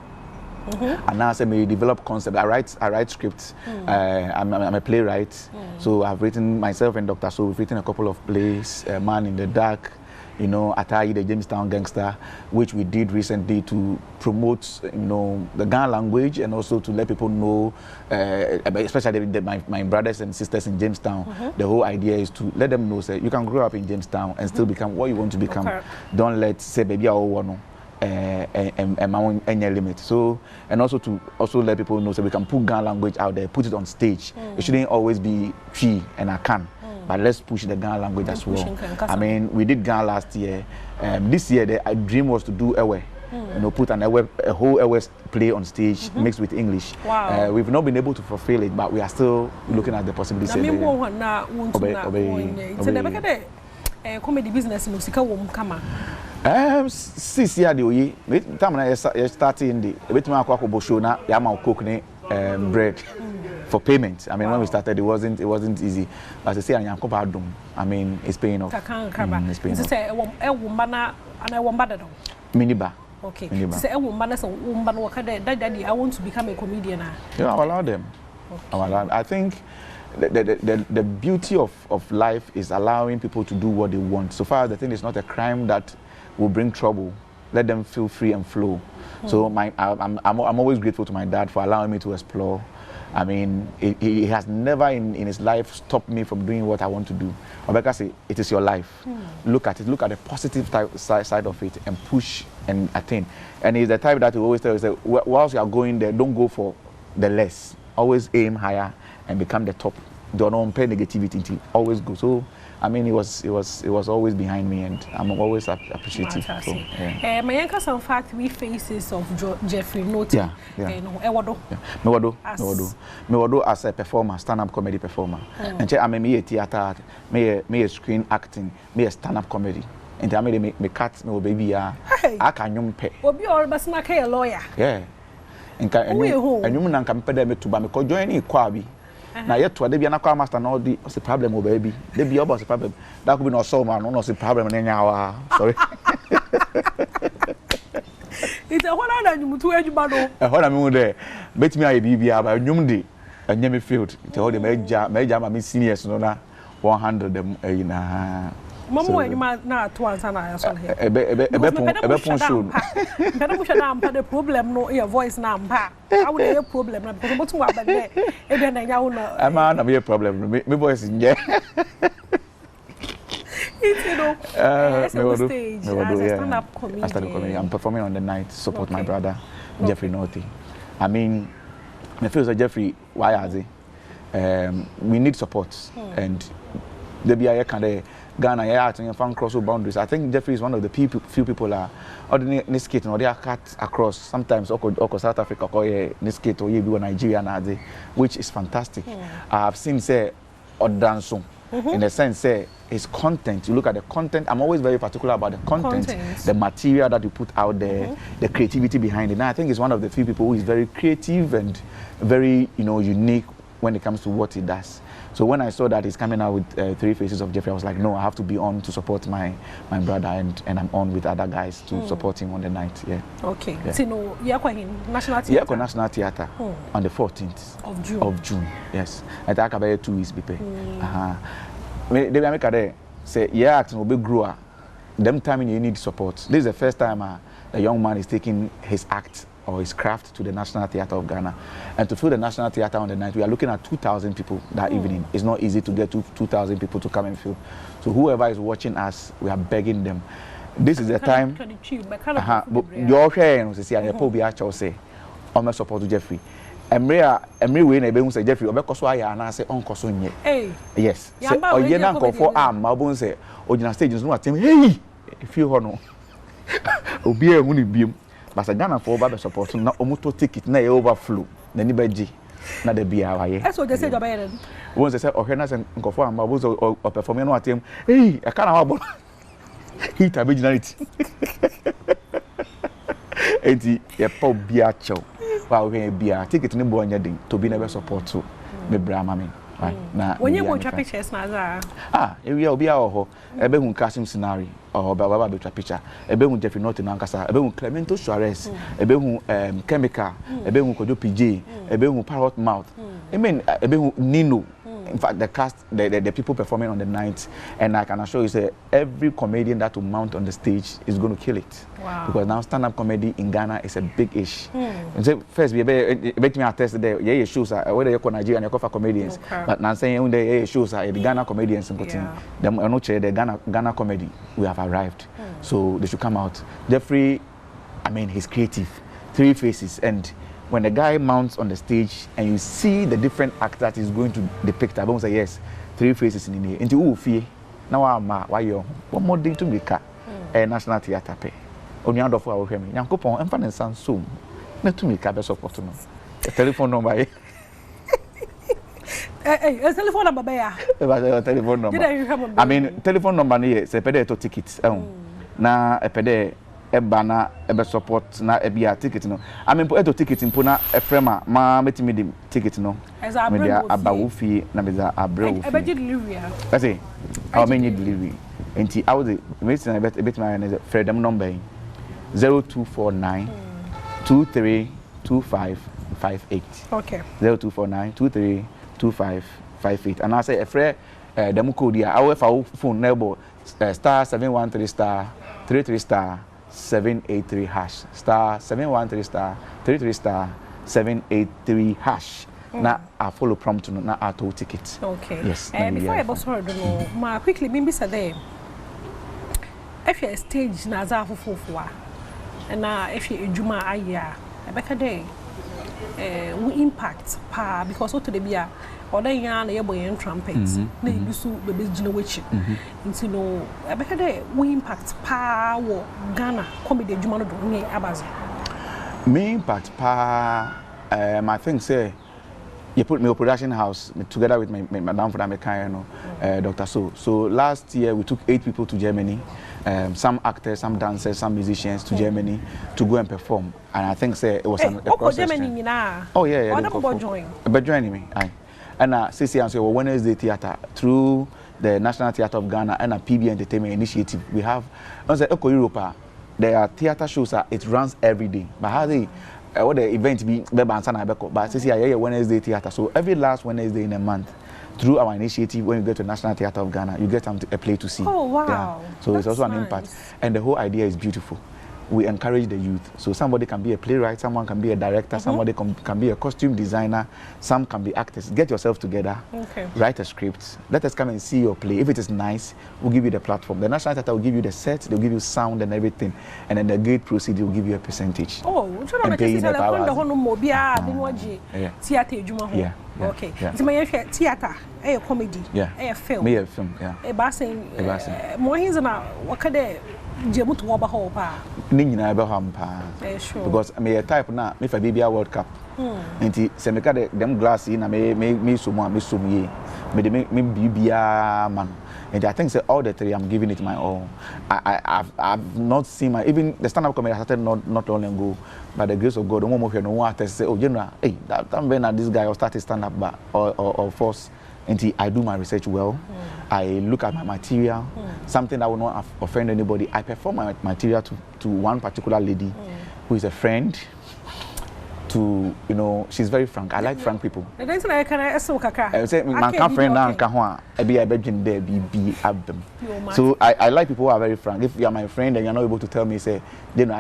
And now I say me develop concept. I write scripts. I'm a playwright. So I've written myself and Dr. So we've written a couple of plays. Man in the Dark, you know, Atayi the Jamestown Gangster, which we did recently to promote, you know, the Ghana language and also to let people know, especially my brothers and sisters in Jamestown. The whole idea is to let them know, say, you can grow up in Jamestown and still become what you want to become. Don't let, say, baby, I want any limit. So, and also to let people know, so we can put Ghana language out there, put it on stage. It shouldn't always be she and I can. But let's push the Ghana language as well. I mean, we did Ghana last year. This year, the dream was to do Ewe. You know, put a whole Ewe play on stage mixed with English. Wow. We've not been able to fulfill it, but we are still looking at the possibilities. Comedy business in Mexico won't come. 6 years ago, time I started in the show now, cooking bread for payment. I mean, when we started, it wasn't easy. As I say, Badwam. I mean, it's paying off. It's paying off. Minibar. Okay. Say a woman as a woman daddy, I want to become a comedian. Yeah, I'll allow them. Okay. I think the beauty of life is allowing people to do what they want. So far, the thing is not a crime that will bring trouble. Let them feel free and flow. So I'm always grateful to my dad for allowing me to explore. I mean, he has never in his life stopped me from doing what I want to do. Obeka say, it is your life. Look at it. Look at the positive side of it and push and attain. And he's the type that he always tells you, whilst you are going there, don't go for the less. Always aim higher and become the top. Don't pay negativity. Always go. So, I mean, it was always behind me, and I'm always appreciative. So, yeah. My younger son, in fact, we faces of Jeffrey Note. Yeah. Me as a performer, stand-up comedy performer. And I'm a theater, me a screen acting, me a stand-up comedy. And I made me cut me baby. I can pay. Obi or basna a lawyer. Yeah. And you nan can pay me to buy me because join Kwabi. Now yet to be an master no what's the problem oh baby. They be about the problem. That could be not so man, no the problem in our sorry. It's a one you to edge bado. A one there. Bet me I be about Numdi. and me field. Tell the major my seniors no na 100 them na. Mama when you na to answer na so here. Ebe pon show. Better push down the problem no your voice na mpa. How would your problem na because what wa be e be na nya wo no. Am na be problem. Me voice nje. It's you know. It's on the stage as a stand-up comedian. I'm performing on the night to support my brother Jeffrey Norty. I mean, I feel like Jeffrey, why are they? We need support and the BIA can Ghana, and fan cross boundaries. I think Jeffrey is one of the few people are ordinary skating or they are cut across sometimes or South Africa or skate or Nigeria now, which is fantastic. I have seen say or dance in the sense say his content. You look at the content. I'm always very particular about the content. The material that you put out there, the creativity behind it. And I think he's one of the few people who is very creative and very unique when it comes to what he does. So when I saw that he's coming out with 3 Faces of Jeffrey, I was like, no, I have to be on to support my brother, and I'm on with other guys to support him on the night. Yeah. Okay. Yeah. So no, you're going National Theatre. Yeah, National Theatre on the 14th of June. Yes. I think about 2 weeks before. They make a say, yeah, acting will be grower. Them time you need support. This is the first time a young man is taking his act or his craft to the National Theatre of Ghana. And to fill the National Theatre on the night, we are looking at 2,000 people that evening. It's not easy to get 2,000 people to come and fill. So whoever is watching us, we are begging them. This is the time. You're sharing, and probably actually say, I'm support Jeffrey. Emre way na ebe hu say Jeffrey obekoso aya na say onkoso nye. Yes. Say oye na nkofo ma bo say ogina stage no atem hey if you ho no. Obi ehun ni biem. But Ghana for ba be support na omoto ticket na e overflow na ni baji na da bia waye. Eso je say joba yere. Won say ohwe na say nkofo ama bo so o perform no atem hey e kana wa bo. Hit originality. Enti ye pa bia chew. Wow, we be a ticket in the boy to be never support to me Brahma. Right when you want to pictures, we will be our ho, a bit casting scenario or Baba Betra picture, a bit with Jeffrey Norton Ancasa, a bit with Clemento Suarez, a bit with Chemical, a bit with Kodo PJ, a bit with Parrot Mouth. I mean, a bit with Nino. In fact, the cast, the people performing on the night, and I can assure you, say every comedian that will mount on the stage is going to kill it. Wow. Because now stand-up comedy in Ghana is a big ish. And so first, we bet me attest there. Yeah, shows are whether you're Nigeria and you're for comedians, but now saying the shows are the Ghana comedians and them are not the Ghana comedy. We have arrived, so they should come out. Jeffrey, I mean, he's creative, 3 Faces, and when the guy mounts on the stage and you see the different act that he's going to depict, I won't say yes, 3 Faces in the into who fear. Now I'm why you one more thing to make a National Theatre pay. Only out of our women. Young couple and fan and son soon. Not to make a support no. A telephone number. A telephone number there. A telephone number. I mean telephone number here, say pede tickets. Na a pede e bana e support na e bia ticket no. I mean put ticket in puna e frema ma metimi di ticket no. Me dia abawo fie na me da abre wo fie. E be delivery. I say how many delivery. Enti I was meeting a bit my freedom number 0249 232558. Okay. 0249 232558. And I say a friend demo code here. I will phone number star 713 star 33 star 783 hash star 713 star 33 star 783 hash. Now I follow prompt no na auto ticket. Okay. Yes. Before I boss her no, ma quickly maybe say there. If you stage na za fufuwa. And if you ejuma aya, ebeka dey we impact pa because what to the bia other yan na boy trumpet na ibisu bebe gina wechi nti no ebeka dey we impact pa wo Ghana comedy ejuma no do ne abazi me impact pa I think say you put me a production house together with my madam for that Dr. So last year we took 8 people to Germany, some actors, some dancers, some musicians to Germany to go and perform. And I think say it was a process. Oh yeah. But joining me, and CC and say well, Wednesday theater through the National Theatre of Ghana and a PB Entertainment Initiative. We have on the Eco Europa. There are theater shows that it runs every day. But how they what the event be bansa na beko but say here Wednesday theater so every last Wednesday in a month through our initiative when you get to National Theatre of Ghana you get a play to see. Oh wow. Yeah. So it's also an impact and the whole idea is beautiful. We encourage the youth. So somebody can be a playwright, someone can be a director, somebody can be a costume designer, some can be actors. Get yourself together, write a script, let us come and see your play. If it is nice, we'll give you the platform. The National Theatre will give you the set, they'll give you sound and everything, and then the gate proceed will give you a percentage. Oh, and pay you the powers. Yeah. Okay. It's my theater, a comedy, a film. Me a film, yeah. A basin. More hints na wakade Jemut Waba Hopa. Nina Abraham, because I may a type now, if I be a World Cup. And Semeka them glass in, I may so much, miss some ye, may be a man. And I think all the three I'm giving it my all. I've not seen my even the stand-up comedy I started not long ago. By the grace of God, no more no artist say, oh general, hey, that when this guy will start to stand up or force. And I do my research well. I look at my material, something that will not offend anybody. I perform my material to one particular lady who is a friend. To she's very frank. I like frank people. The reason I can say my friend now be album. So I like people who are very frank. If you are my friend and you're not able to tell me say they know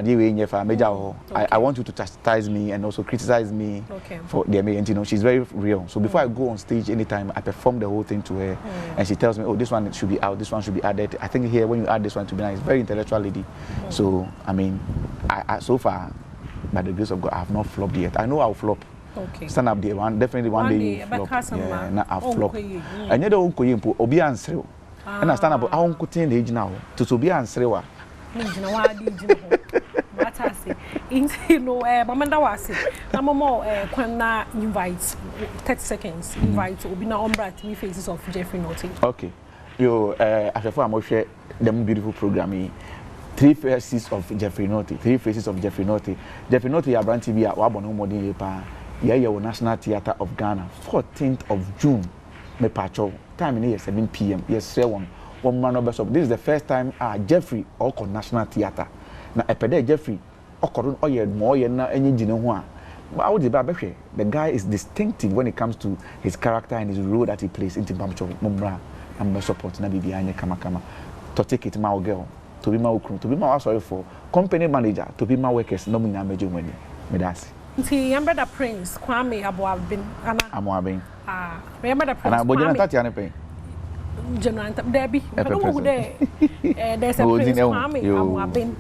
I want you to chastise me and also criticize me for their she's very real. So before I go on stage anytime I perform the whole thing to her and she tells me, oh, this one should be out, this one should be added. I think here when you add this one to be nice, very intellectual lady. So I mean I so far by the grace of God, I have not flopped yet. I know I'll flop. Okay. Stand up there, definitely one day you flop. Yeah, now I'll flop. And you don't go in for Obi answer. And I stand up, I won't continue the age now. To be answer. What I say, Mamanda was it. I'm more invites 30 seconds. Invite Obi na Umbra TV Faces of Jeffrey Naughty. Okay. Yo, after I'm share them beautiful programming. 3 faces of Jeffrey Naughty. 3 faces of Jeffrey Naughty. Jeffrey Naughty Adom TV at Wabon Modin Yepa. Yeah, National Theatre of Ghana. 14th of June. Me pacho. Time in here 7 p.m. Yes, 1 man of best of. This is the first time Jeffrey or National Theatre. Now, Epede Jeffrey or ye more ye na any jino. The guy is distinctive when it comes to his character and his role that he plays in Timbamcho Mumbra and my support na bibi anye kama. To take it my girl. To be my sorry for company manager, to be my workers, no me major money. Medasi. See, I'm brother Prince, Kwame Abuabin. Abuabin. Remember the Prince. And I'm Bojana Tatiana Pay. General Debbie. I don't know who there. There's a Prince Kwame Abuabin.